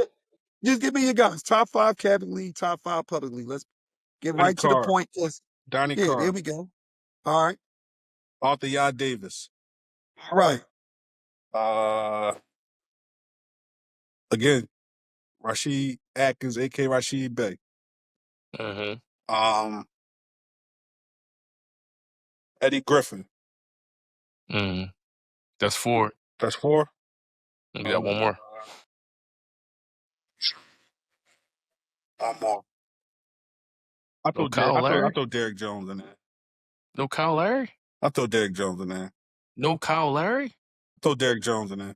Just give me your guys. Top 5 Catholic League, top 5 public league. Let's get Donnie right to the Carr. point. Donnie Yeah, Carr. there we go. All right. Arthur Yard Davis. Right. Again, Rashid Atkins, a.k.a. Rashid Bey. Mm-hmm. Eddie Griffin. Mm-hmm. That's 4. That's 4. You got one more. One more. I No Kyle Larry? throw Derrick Jones in there. No Kyle Larry? I throw Derrick Jones in there. No Kyle Larry? Throw Derrick Jones in there.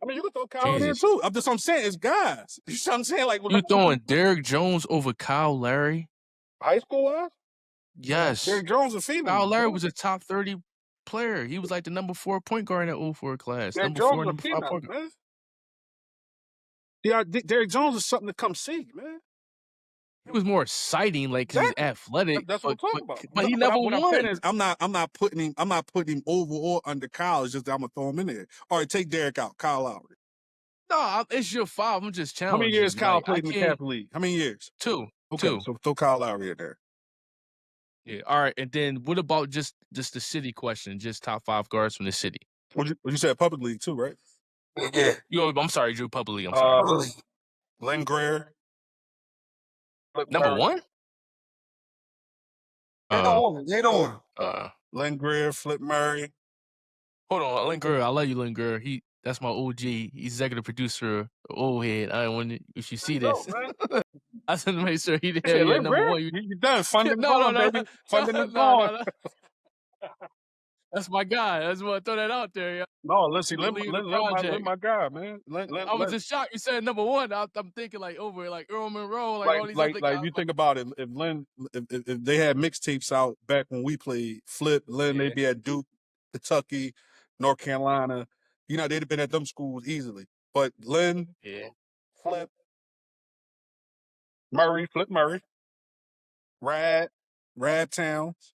I mean, you can throw Kyle in there Jesus. too. I'm saying, it's guys. You see what I'm saying? Like, You throwing Derrick Jones over Kyle Larry? high school wise? Yes. Derrick Jones a female. Kyle Larry was a top 30 player. He was like the number 4 point guard in that 04 class. Derrick Number Jones 4, is a number 5 female, point guard. man. Yeah, Derrick Jones is something to come see, man. He was more exciting, like, because he's athletic. That's what I'm talking about. But he never what won. I'm saying is, I'm not putting him over or under Kyle. It's just that I'm gonna throw him in there. All right, take Derrick out. Kyle Lowry. No, it's your 5. I'm just challenging. How many years you. Kyle Like, played in the Catholic League? How many years? 2. Okay, 2. so throw Kyle Lowry in there. Yeah. All right. And then what about just the city question? Just top 5 guards from the city. What you said public league too, right? Yeah. I'm sorry, Drew. Publicly, I'm sorry. Really. Len Greer, Flip Number Murray. 1? They don't want him. Len Greer, Flip Murray. Hold on, Lynn Gurr. I love you, Lynn Gurr. That's my OG. He's executive producer of Old Head. I want if you see this. I just want to make sure he didn't have your number 1. You done funding No, gone, baby. Funding is no, gone. no. That's my guy. I just want to throw that out there. Yeah. No, listen, Leave the project. my guy, man. I was just shocked you said number 1. I'm thinking like over like Earl Monroe, like all these other guys. Like you think about it, if they had mixtapes out back when we played Flip, Len, they'd be at Duke, Kentucky, North Carolina. You know, they'd have been at them schools easily. But Len, Flip, Murray, Flip Murray, Rad Towns,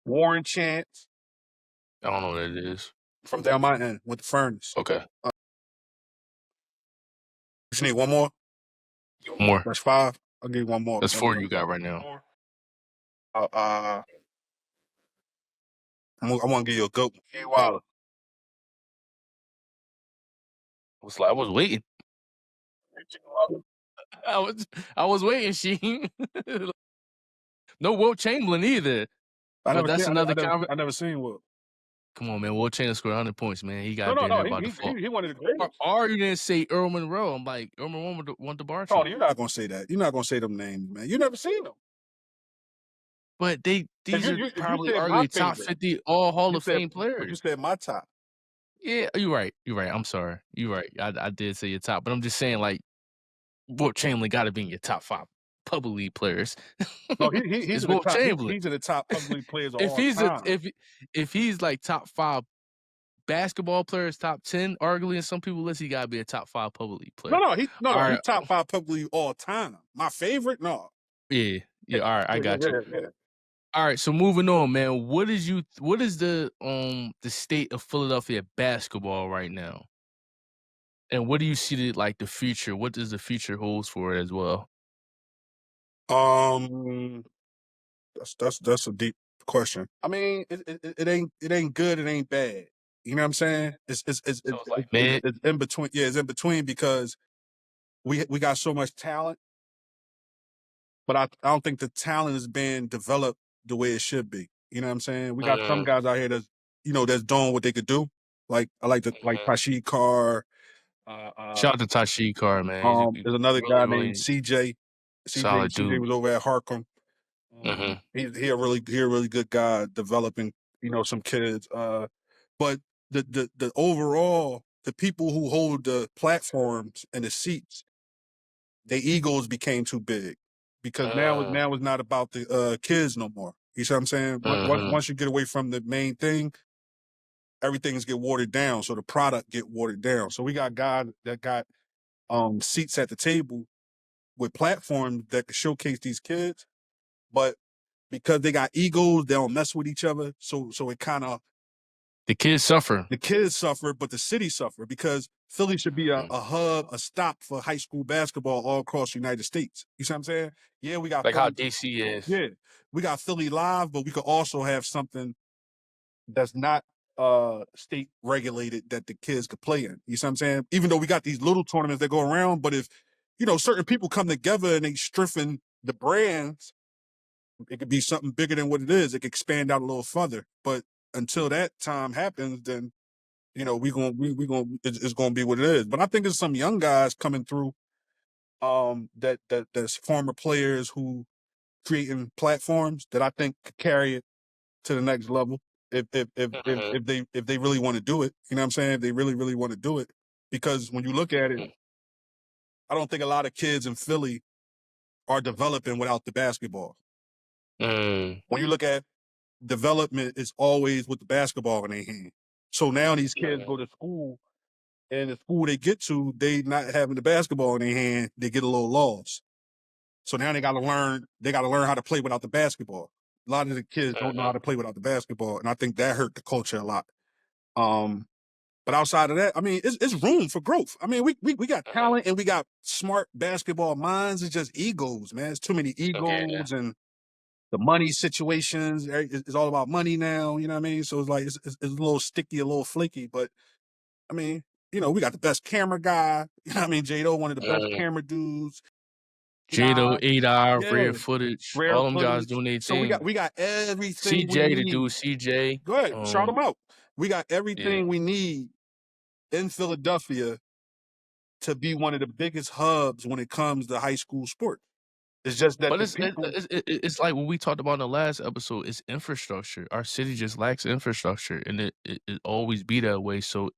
Warren Chance. I don't know what it is. From down my end with the Furnace. Okay. You need one more? More. That's 5. I'll give you one more. That's 4 you got right now. I want to give you a goat. Wow. I was waiting. I was waiting, Sheen. No Wilt Chamberlain either. I Another never seen Wilt. Come on, man. Wilt Chamberlain scored 100 points, man. He got No. by default. He wanted to great. Or you didn't say Earl Monroe. I'm like, Earl Monroe won the bar. Tony, you're not gonna say that. You're not gonna say them names, man. You never seen them. But these are probably arguably top 50 all Hall of Fame players. You said my top. Yeah, you're right. I'm sorry. You're right. I did say your top, but I'm just saying like Wilt Chamberlain got to be in your top 5 public league players. No, he's in the top. He's in the top public league players of all time. If he's like top 5 basketball players, top 10, arguably in some people's list, he got to be a top 5 public league player. No, he's top 5 public league all time. My favorite, no. Yeah. All right, I got you. Yeah. All right, so moving on, man. What is the state of Philadelphia basketball right now? And what do you see the future? What does the future holds for it as well? That's a deep question. I mean, it ain't good, it ain't bad. You know what I'm saying? It's in between. Yeah, it's in between because we got so much talent, but I don't think the talent is being developed the way it should be. You know what I'm saying? We got some guys out here that's doing what they could do. Like I like Rashid Carr. Shout out to Tashie Carr, man. There's another guy named CJ. Solid dude. CJ was over at Harkham. He a really good guy developing, some kids. But the overall, the people who hold the platforms and the seats, their egos became too big because now it's not about the kids no more. You see what I'm saying? Once you get away from the main thing, everything's get watered down. So the product get watered down. So we got guys that got seats at the table with platforms that can showcase these kids, but because they got egos, they don't mess with each other. So it kind of the kids suffer. The kids suffer, but the city suffer because Philly should be a hub, a stop for high school basketball all across the United States. You see what I'm saying? Yeah, we got like Philly, how DC is. Yeah, we got Philly Live, but we could also have something that's not state regulated that the kids could play in. You see what I'm saying? Even though we got these little tournaments that go around, but if certain people come together and they strengthen the brands, it could be something bigger than what it is. It could expand out a little further. But until that time happens, then it's gonna be what it is. But I think there's some young guys coming through, that's former players who creating platforms that I think could carry it to the next level if they really want to do it. You know what I'm saying? If they really want to do it, because when you look at it, I don't think a lot of kids in Philly are developing without the basketball. When you look at development, it's always with the basketball in their hand. So now these kids go to school, and the school they get to, they not having the basketball in their hand, they get a little lost. So now they got to learn how to play without the basketball. A lot of the kids don't know how to play without the basketball, and I think that hurt the culture a lot. But But outside of that, I mean, it's room for growth. I mean, we got talent and we got smart basketball minds. It's just egos, man. It's too many egos and the money situations. It's all about money now. You know what I mean? So it's like it's a little sticky, a little flaky. But I mean, you know, we got the best camera guy. You know what I mean? Jado, one of the best camera dudes. Jado, 8-Eye, Yeah, rare footage, rare all them guys footage. doing their So thing. we got everything we CJ, the need. dude, CJ. Go ahead, shout them out. We got everything Yeah. we need in Philadelphia to be one of the biggest hubs when it comes to high school sports. It's just that But the it's people. it's like what we talked about in the last episode. It's infrastructure. Our city just lacks infrastructure, and it always be that way. So,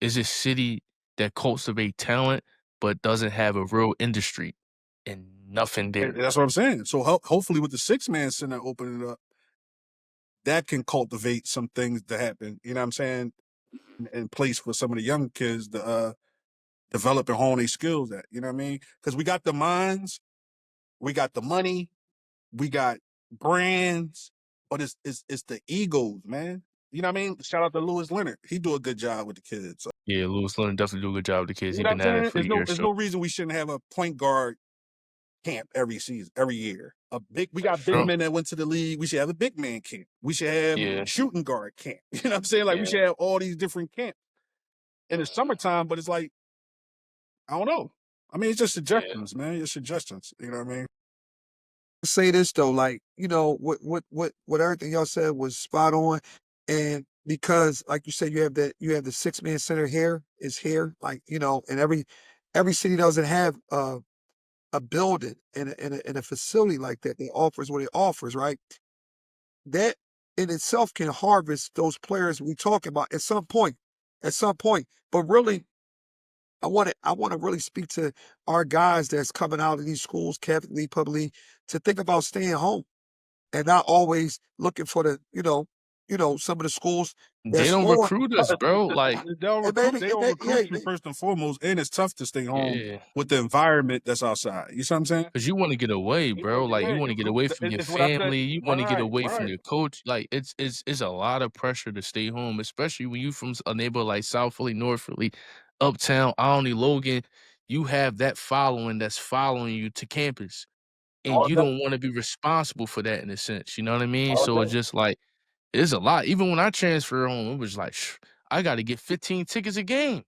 it's a city that cultivate talent but doesn't have a real industry, and nothing there. That's what I'm saying. So hopefully, with the 6-man center opening up, that can cultivate some things to happen. You know what I'm saying? In place for some of the young kids to develop and hone their skills at. You know what I mean? Because we got the minds, we got the money, we got brands, but it's the egos, man. You know what I mean? Shout out to Lewis Leonard. He do a good job with the kids. So, Yeah, Lewis Leonard definitely do a good job with the kids. you He's know been what I'm at it saying? for years. There's no reason we shouldn't have a point guard camp every season, every year. We got big men that went to the league. We should have a big man camp. We should have shooting guard camp. You know what I'm saying? Like we should have all these different camps in the summertime, but it's like, I don't know. I mean, it's just suggestions, man. It's suggestions. You know what I mean? Say this though, like, you know, what everything y'all said was spot on. And because like you said, you have the 6-man center here, like, you know, and every city doesn't have a building and a facility like that that offers what it offers, right? That in itself can harvest those players we talking about at some point. But really, I want to really speak to our guys that's coming out of these schools, Catholic League, Public League, to think about staying home and not always looking for the, some of the schools They that's don't on. recruit us, bro. Like, they don't recruit you first and foremost, and it's tough to stay home with the environment that's outside. You see what I'm saying? because you want to get away, bro. Like, you want to get away from your family. You want to get away from your coach. Like, it's a lot of pressure to stay home, especially when you from a neighborhood like South Philly, North Philly, Uptown, Olney, Logan. You have that following that's following you to campus, and you don't want to be responsible for that in a sense. You know what I mean? So it's just like it's a lot. Even when I transferred home, it was like I got to get 15 tickets a game.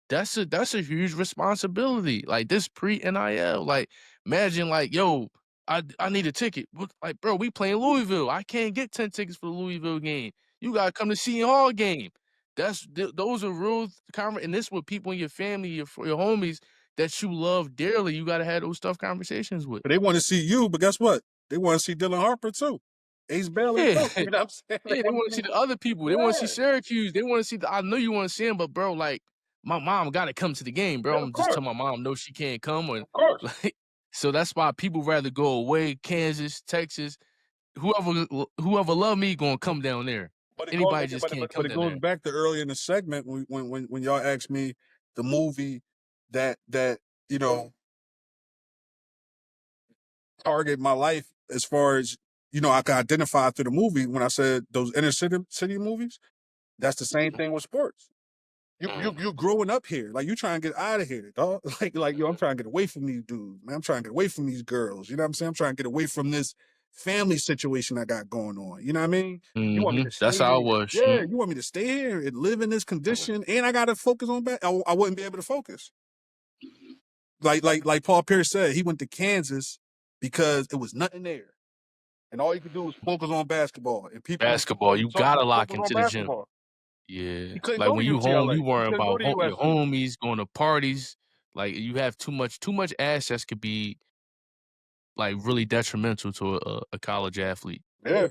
That's a huge responsibility. Like this pre-NIL. Like imagine like, yo, I need a ticket. Like, bro, we playing Louisville. I can't get 10 tickets for the Louisville game. You gotta come to Seton Hall game. Those are real and this with people in your family, your homies that you love dearly. You gotta have those tough conversations with. But they want to see you, but guess what? They want to see Dylan Harper too. Ace Bailey too. You know what I'm saying? Yeah, they want to see the other people. They want to see Syracuse. They want to see I know you want to see him, but bro, like my mom got to come to the game, bro. I'm just telling my mom no, she can't come. Of course. Like, so that's why people rather go away. Kansas, Texas, whoever love me gonna come down there. But anybody just can't come. But it goes back to earlier in the segment when y'all asked me the movie that you know target my life as far as I can identify through the movie when I said those inner city movies. That's the same thing with sports. You growing up here, like you trying to get out of here, dog. Like yo, I'm trying to get away from these dudes, man. I'm trying to get away from these girls. You know what I'm saying? I'm trying to get away from this family situation I got going on. You know what I mean? You want me to stay That's how I was. Yeah, you want me to stay here and live in this condition, and I got to focus on back. I wouldn't be able to focus. Like Paul Pierce said, he went to Kansas because it was nothing there, and all you could do was focus on basketball. And people basketball, you gotta lock into the gym. basketball. Yeah, couldn't like go when to you home, you UCLA. worrying couldn't go about to your USC. homies, going to parties. Like you have too much assets could be like really detrimental to a college athlete. Yeah,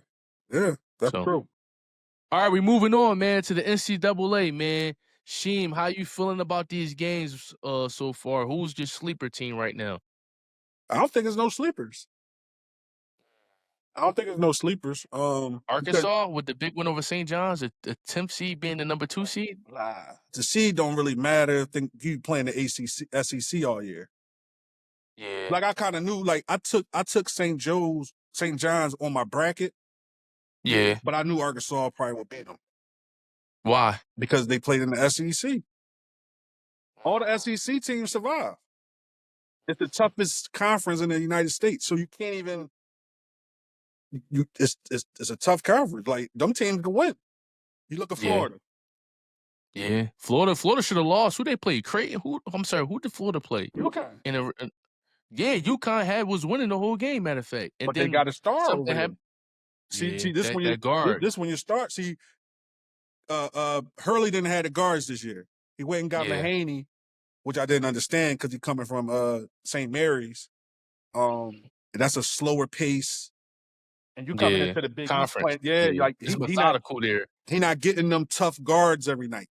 that's true. All right, we moving on, man, to the NCAA, man. Sheem, how you feeling about these games so far? Who's your sleeper team right now? I don't think there's no sleepers. Arkansas with the big win over St. John's, the 10th seed being the number 2 seed? The seed don't really matter. I think you playing the SEC all year. Yeah. Like I kind of knew, like I took St. John's on my bracket. Yeah. But I knew Arkansas probably would beat them. Why? because they played in the SEC. All the SEC teams survive. It's the toughest conference in the United States, so you can't even. It's a tough conference. Like them teams can win. You look at Yeah. Florida. Yeah, Florida should have lost. Who they played? Creighton. I'm sorry. Who did Florida play? UConn. Yeah, UConn was winning the whole game. Matter of fact, and But then they got a star over something there. happened. See, Yeah, that guard. this when you start. See, Hurley didn't have the guards this year. He went and got Yeah. Mahaney, which I didn't understand because he's coming from St. Mary's. And that's a slower pace. And you coming into the Big East conference. playing, like it's he not methodical there. he not getting them tough guards every night.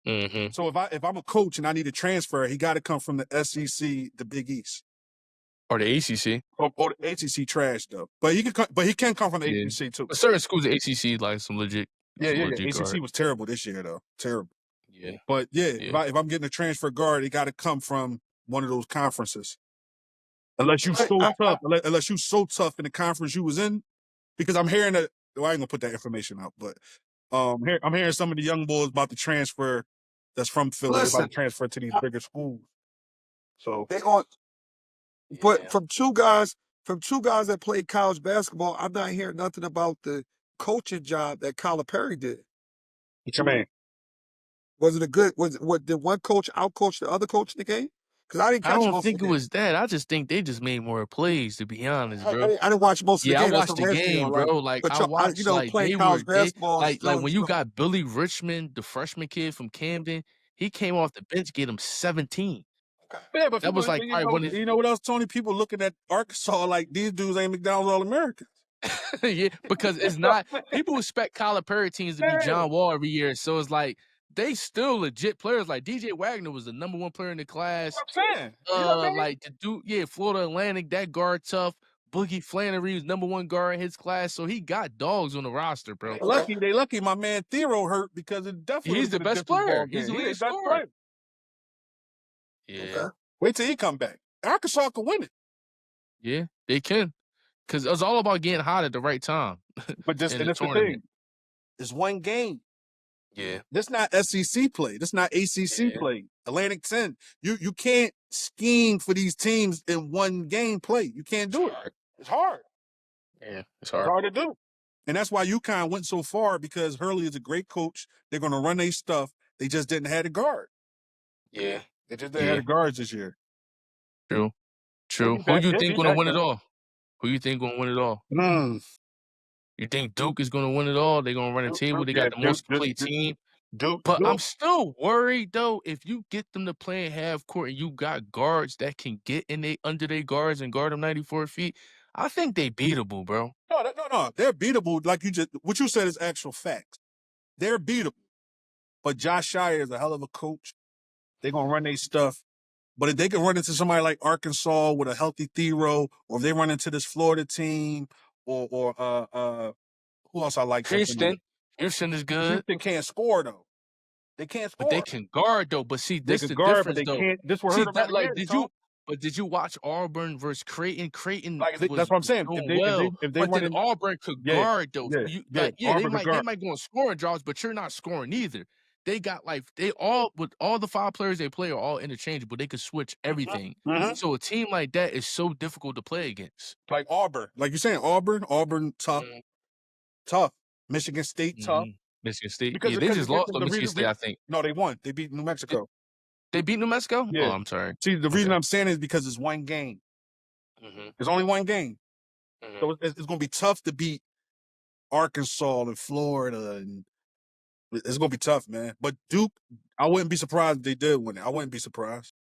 Mm-hmm. So if I'm a coach and I need a transfer, he got to come from the SEC, the Big East, Or the ACC. or the ACC trash though. But he can come from the Yeah. ACC too. But certain schools, the ACC, like some legit. Yeah. legit ACC guard. was terrible this year though, terrible. Yeah. But yeah, Yeah. if I'm getting a transfer guard, it got to come from one of those conferences. Unless you unless you so tough in the conference you was in, because I'm hearing that. Well, I ain't gonna put that information out, but I'm hearing some of the young boys about to transfer. That's from Philly, about to transfer to these bigger schools. So They on, but Yeah. from two guys that played college basketball, I'm not hearing nothing about the coaching job that Kyler Perry did. what you mean? Was it a good? Did one coach outcoach the other coach in the game? Because I didn't I catch don't most think of it the game. was that. I just think they just made more plays. To be honest, I bro. didn't watch most of the Yeah, game. I That's watched what the I'm asking you, game, like, bro. Like but I y'all, watched, you know, like playing they college were, they, basketball. like still, when you got Billy Richmond, the freshman kid from Camden, he came off the bench, get him 17. Yeah, but That was like probably one of you know what else, Tony? People looking at Arkansas like these dudes ain't McDonald's All-Americans. yeah, because it's not people expect Kyler Perry teams to be John Wall every year, so it's like they still legit players. Like DJ Wagner was the #1 player in the class. I'm saying. You know what I mean? Like the dude, Florida Atlantic, that guard tough. Boogie Flannery was #1 guard in his class, so he got dogs on the roster, bro. They lucky my man Thero hurt because it definitely He's the best player. He's the leading scorer. Yeah. Okay. Wait till he come back. Arkansas can win it. Yeah, they can. Because it's all about getting hot at the right time. But this in and the that's the tournament. thing. It's one game. Yeah. This not SEC play. This not ACC play. Atlantic 10. You can't scheme for these teams in one game play. You can't do it. It's hard. Yeah, it's It's hard to do. And that's why UConn went so far, because Hurley is a great coach. They're going to run their stuff. They just didn't have the guard. Yeah. They just didn't have the guards this year. True. He'll be Who back. you He'll think be going to back, win it though. all? Who you think going to win it all? You think Duke is going to win it all? They're going to run a table. They got the most complete team. But I'm still worried, though, if you get them to play in half court and you got guards that can get under their guards and guard them 94 feet, I think they beatable, bro. No. They're beatable. Like what you said is actual facts. They're beatable. But Josh Shire is a hell of a coach. They're going to run their stuff. But if they can run into somebody like Arkansas with a healthy Thero, or if they run into this Florida team, or who else I like? Houston is good. Houston can't score, though. They can't score. But they can guard, though. But see, this is the guard, difference, but they though. can't. This will See, hurt them that, every like, year, did you watch Auburn versus Creighton? Creighton that's was what I'm saying. doing If they but run then Auburn could guard, though. They Auburn might guard. go on scoring drives, but you're not scoring either. They got with all the 5 players they play are all interchangeable. They could switch everything. So a team like that is so difficult to play against. Like Auburn, like you're saying, Auburn tough, tough. Michigan State tough. Michigan State. Because they just lost to Michigan State, I think. No, they won. They beat New Mexico. They beat New Mexico? Yeah. Oh, I'm sorry. See, the reason I'm saying is because it's one game. There's only one game. So it's going to be tough to beat Arkansas and Florida, and it's going to be tough, man. But Duke, I wouldn't be surprised if they did win it. I wouldn't be surprised.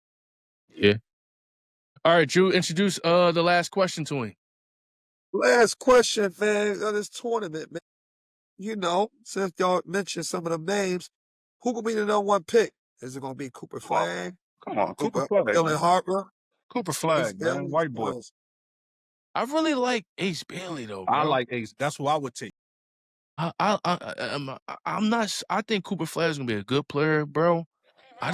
Yeah. All right, Drew, introduce the last question to him. Last question, man, of this tournament, man. You know, since y'all mentioned some of them names, who will be the #1 pick? Is it going to be Cooper Flagg? Come on, Cooper Flagg. Dylan Harper? Cooper Flagg, man. White boy. I really like Ace Bailey, though, bro. I like Ace. That's who I would take. I'm not. I think Cooper Flagg is gonna be a good player, bro. I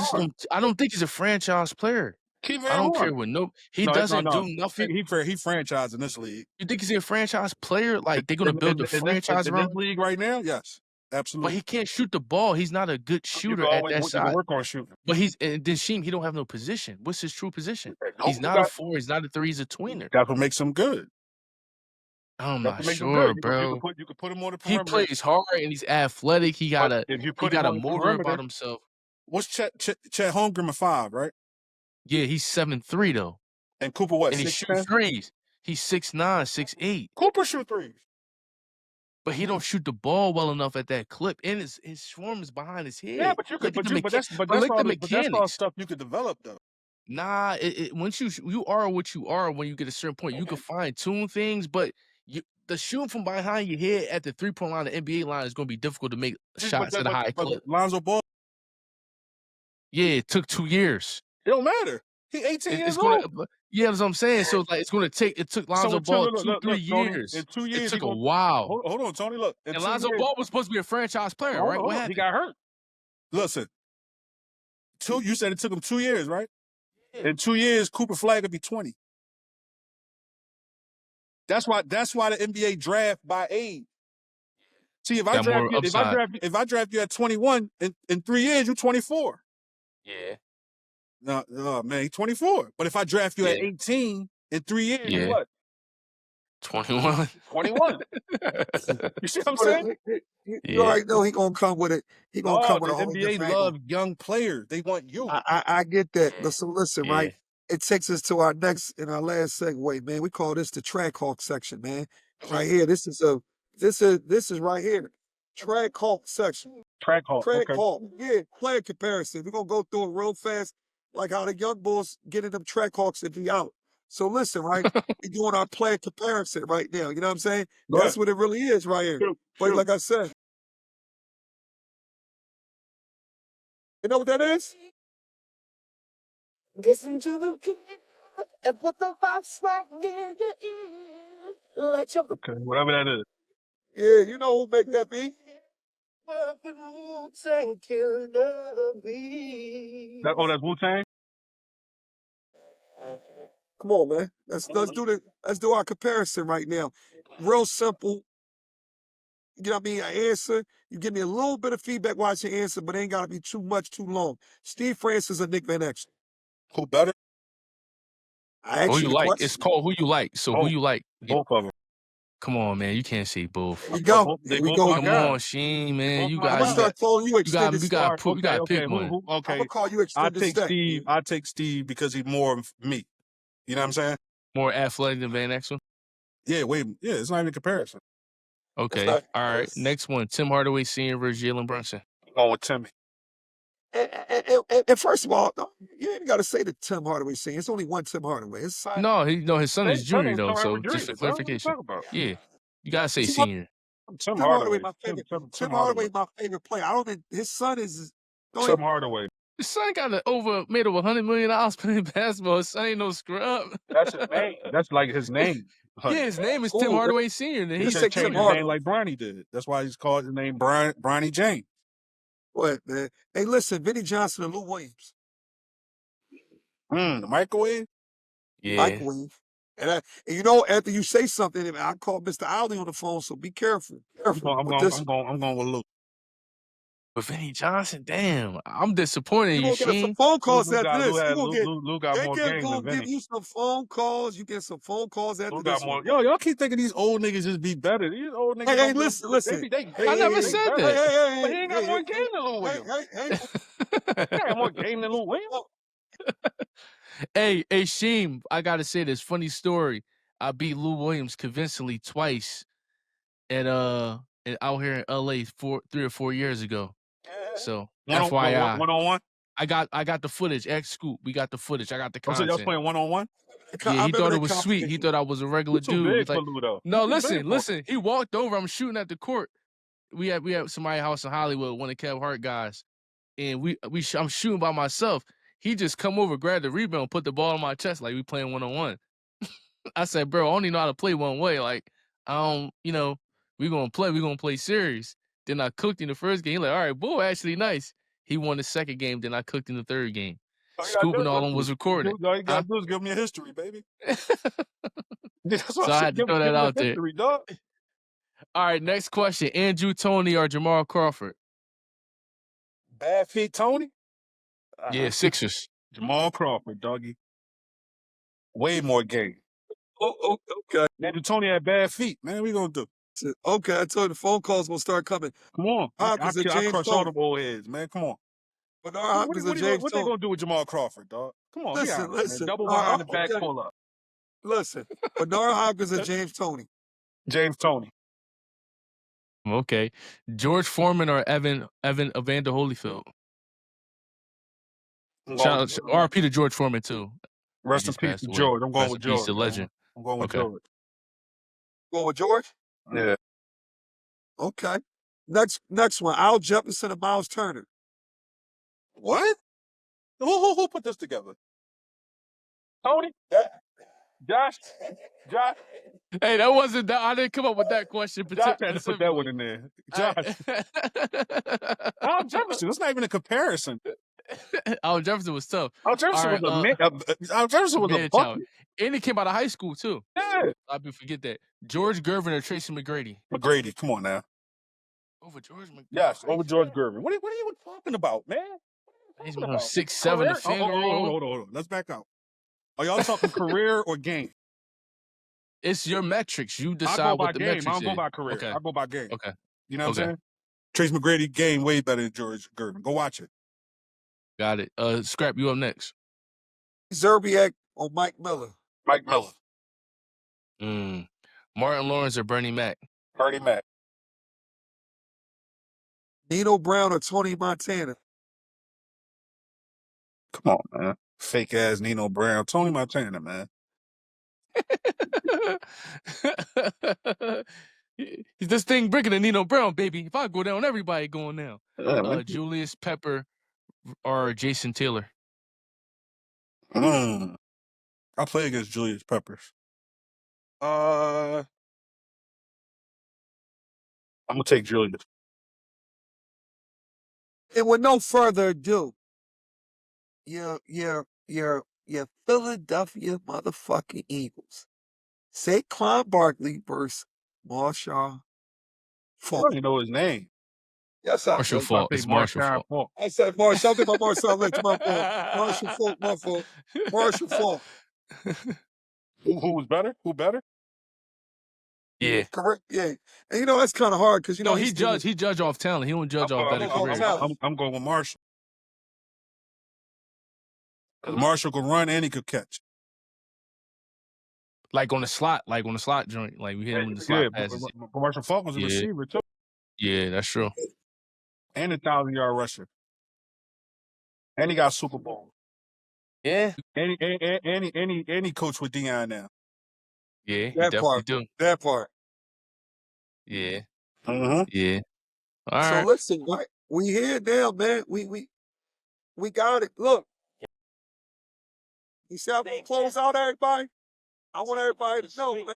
don't think he's a franchise player. I don't care what he doesn't do nothing. He franchised in this league. You think he's a franchise player? Like they're gonna build a franchise in around this league right now? Yes, But Absolutely. he can't shoot the ball. He's not a good shooter at that You can side. work on shooting. But then Sheem, he don't have no position. What's his true position? No, He's you not a got- 4. He's not a 3. He's a tweener. That's what makes him good. I'm That's not what makes him sure, good. bro. You could put him on the He perimeter. plays hard and he's athletic. He got But a if you he put him got a on the motor about perimeter, himself. what's Chet Holmgren at 5, right? Yeah, he's 7'3" though. And Cooper what? And he 6'10"? shoots threes. He's 6'9", 6'8". Cooper shoot threes. But he don't shoot the ball well enough at that clip. And his swarm is behind his head. Yeah, but you could. Look at But the that's all mechanics. stuff you could develop though. Nah, once you are what you are when you get a certain point, you can fine tune things, but the shooting from behind your head at the 3-point line, the NBA line is going to be difficult to make shots at a high clip. Lonzo Ball. Yeah, it took 2 years. It don't matter. He 18 years Gonna, old. Yeah, that's what I'm saying. So it's going to take. It took Lonzo Ball look, 3 Tony, years. in 2 years, it took a while. Hold on, Tony. Look, and Lonzo Ball was supposed to be a franchise player, right? What happened? He got hurt. Listen, you said it took him 2 years, right? Yeah. In 2 years, Cooper Flag would be 20. That's why the NBA draft by age. See, if I draft you at 21, in 3 years, you're 24. Yeah. No, man, he's 24. But if I draft you at 18, in 3 years, you're what? 21. 21. You see what I'm saying? You already know he gonna come with it. He gonna come with a whole NBA different love young players. They want you. I get that. Listen, right? It takes us to our last segue, man. We call this the track hawk section, man. Right here. This is right here. Track hawk section. Track hawk. Yeah, player comparison. We're gonna go through it real fast, like how the young bulls get in them track hawks and be out. So listen, right? We're doing our player comparison right now. You know what I'm saying? That's what it really is right here. But like I said, you know what that is? Listen to the kid and put the box back in your ear. Let your whatever that is. Yeah, you know who make that beat? Wu-Tang kill the beat. That's Wu-Tang? Come on, man. Let's do our comparison right now. Real simple. You know what I mean? An answer. You give me a little bit of feedback while you answer, but it ain't gotta be too much, too long. Steve Francis or Nick Van Exel? Who better? I asked Who you like? question. It's called Who You Like. So who you like? Both of them. Come on, man. You can't say both. Here we go. They Here we both go. my Come guys. on, Sheen, man. You I'm gonna got start calling you extended you stay. got to pick one. I'm gonna call you extended stay. I take Steve because he's more of me. You know what I'm saying? More athletic than Van Exel? Yeah, it's not even a comparison. Okay. All right. Next one. Tim Hardaway Sr. versus Jalen Brunson. I'm going with Timmy. And first of all, you ain't got to say the Tim Hardaway Sr. It's only one Tim Hardaway. His son is junior though. So just for clarification, yeah, you gotta say senior. Tim Hardaway, my favorite. Tim Hardaway, my favorite player. I don't think his son is. Tim Hardaway. His son got made over $100 million playing basketball. His son ain't no scrub. That's his name. That's like his name. Yeah, his name is Tim Hardaway Sr. Then He should change his name like Bronny did. That's why he's called his name Bronny James. What, man? Hey, listen, Vinnie Johnson and Lou Williams. The microwave? Yeah. Microwave. And you know, after you say something, I call Mr. Ollie on the phone, so be careful. I'm going with Lou. But Vinnie Johnson, damn, I'm disappointed. You gonna get some phone calls after this. Lou got more game than Vinnie. Give you some phone calls. You get some phone calls after this. Y'all keep thinking these old niggas just be better. These old niggas. Hey, listen. I never said that. But he ain't got more game than Lou Williams. He got more game than Lou Williams. Hey, Sheem, I gotta say this funny story. I beat Lou Williams convincingly twice out here in LA 3 or 4 years ago. So FYI, 1-on-1. I got the footage. X Scoop, we got the footage. I got the content. So y'all playing 1-on-1? Yeah, he thought it was sweet. He thought I was a regular dude. Big for Lou, though. No, listen. He walked over. I'm shooting at the court. We had somebody's house in Hollywood, one of Kev Hart guys, and I'm shooting by myself. He just come over, grabbed the rebound, put the ball on my chest like we playing 1-on-1. I said, bro, I only know how to play one way. Like, we gonna play serious. Then I cooked in the first game. He like, all right, boy, actually nice. He won the second game. Then I cooked in the third game. Scooping all of them was recorded. All you gotta do is give me a history, baby. So I had to throw that out there. All right, next question. Andrew Toney or Jamal Crawford? Bad feet, Tony. Yeah, Sixers. Jamal Crawford, doggy. Way more game. Okay. Andrew Tony had bad feet, man. What we gonna do? Okay, I told you the phone calls gonna start coming. Come on. I Hopkins and James crush all Tony. them old heads, man. Come on. Bernard Hopkins and James What they Tony. gonna do with Jamal Crawford, dog? Come on, be honest, man. Listen. Double behind the back, Okay. pull up. Listen, Bernard Hopkins and James Tony. James Tony. Okay. George Foreman or Evander Holyfield? Shout out RP to George Foreman too. Rest in peace to George. I'm going with George. Peace to legend. I'm going with Okay. George. Going with George? Yeah. Okay. Next one. Al Jefferson and Miles Turner. What? Who put this together? Tony? Josh? Hey, that wasn't that. I didn't come up with that question. Josh had to put that one in there. Josh. Al Jefferson. That's not even a comparison. Al Jefferson was tough. Al Jefferson was a man bucket. child. And he came out of high school too. Yeah. I forget that. George Gervin or Tracy McGrady? McGrady, come on now. Over George McGrady. Yes, over George Gervin. What are you talking about, man? He's 6'7" a finger roll. Hold on. Let's back out. Are y'all talking career or game? It's your metrics. You I decide go by what the game. metrics I don't go is. by career. Okay. I go by game. Okay. You know what I'm saying? Trace McGrady game way better than George Gervin. Go watch it. Got it. Scrap, you up next. Zerbiak or Mike Miller? Mike Miller. Martin Lawrence or Bernie Mac? Bernie Mac. Nino Brown or Tony Montana? Come on, man. Fake ass Nino Brown. Tony Montana, man. This thing bigger than Nino Brown, baby. If I go down, everybody going down. Yeah, Julius Pepper or Jason Taylor? I play against Julius Peppers. I'm gonna take Julius. And with no further ado, your Philadelphia motherfucking Eagles. Saquon Barkley versus Marshall I Faulk. don't even know his name. Yes, I Marshall said. Faulk. It's Marshall Faulk. I said Marshall. I think my Marshall Lynch. My fault. Marshall Faulk. My fault. Marshall Faulk. Who was better? Who better? Yeah. Correct. Yeah. And you know that's kind of hard because you know he judge off talent. He don't judge off better career. I'm going with Marshall. Because Marshall could run and he could catch. Like on the slot joint. Like we hit him in the slot passes. Marshall Faulk was a receiver too. Yeah, that's true. And a 1,000-yard rusher. And he got Super Bowl. Yeah. And he coached with Deion now. Yeah, he that definitely part. do. That part. Yeah. Yeah. All right. So listen, right? We here now, man. We got it. Look. You see how we close out everybody? I want everybody to know, man.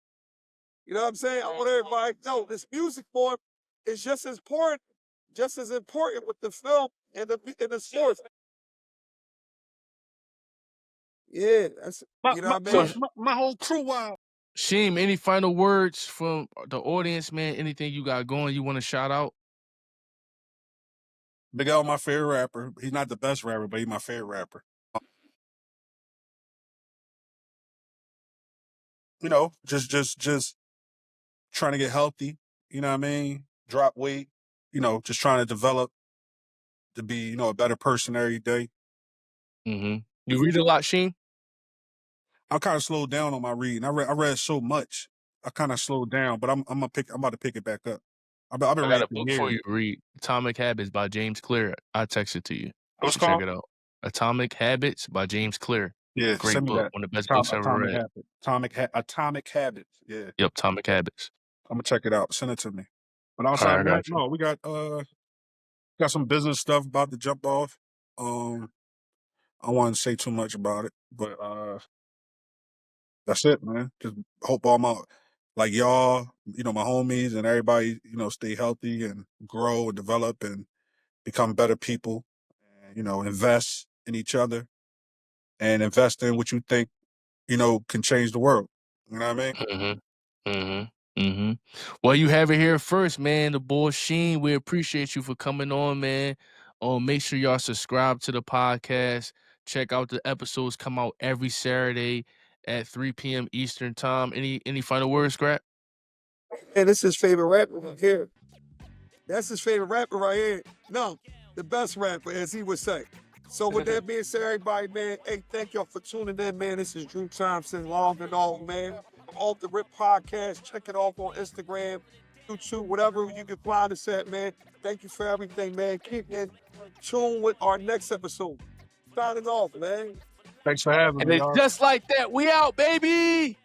You know what I'm saying? I want everybody to know this music form is just as important with the film and the sports. Yeah, that's you know what I mean. My whole crew wild. Sheem, any final words from the audience, man? Anything you got going you want to shout out? Big L, my favorite rapper. He's not the best rapper, but he's my favorite rapper. You know, just trying to get healthy. You know what I mean? Drop weight. You know, just trying to develop to be, you know, a better person every day. You read a lot, Sheem? I kind of slowed down on my reading. I read so much. I kind of slowed down, but I'm about to pick it back up. I've been I got a reading book for you to read. Atomic Habits by James Clear. I text it to you. What's it called? Check it out. Atomic Habits by James Clear. Yeah, great send me book. that. One of the best books I ever read. Atomic Habits. Yeah. Yep, Atomic Habits. I'm gonna check it out. Send it to me. But outside of that, no, we got some business stuff about to jump off. I don't want to say too much about it, but that's it, man. Just hope all my y'all, you know, my homies and everybody, you know, stay healthy and grow and develop and become better people. And, you know, invest in each other and invest in what you think, you know, can change the world. You know what I mean? Mm-hmm. Well, you have it here first, man. The boy Sheen. We appreciate you for coming on, man. Make sure y'all subscribe to the podcast. Check out the episodes. Come out every Saturday at 3 p.m. Eastern time. Any final words, Scrap? And this is his favorite rapper right here. That's his favorite rapper right here. No, the best rapper, as he would say. So with that being said, everybody, man, hey, thank y'all for tuning in, man. This is Drew Thompson, Long and All, man. Off the Rip Podcast. Check it off on Instagram, YouTube, whatever you can find us at, man. Thank you for everything, man. Keep in tune with our next episode. Signing off, man. Thanks for having And me, it's y'all. just like that. We out, baby.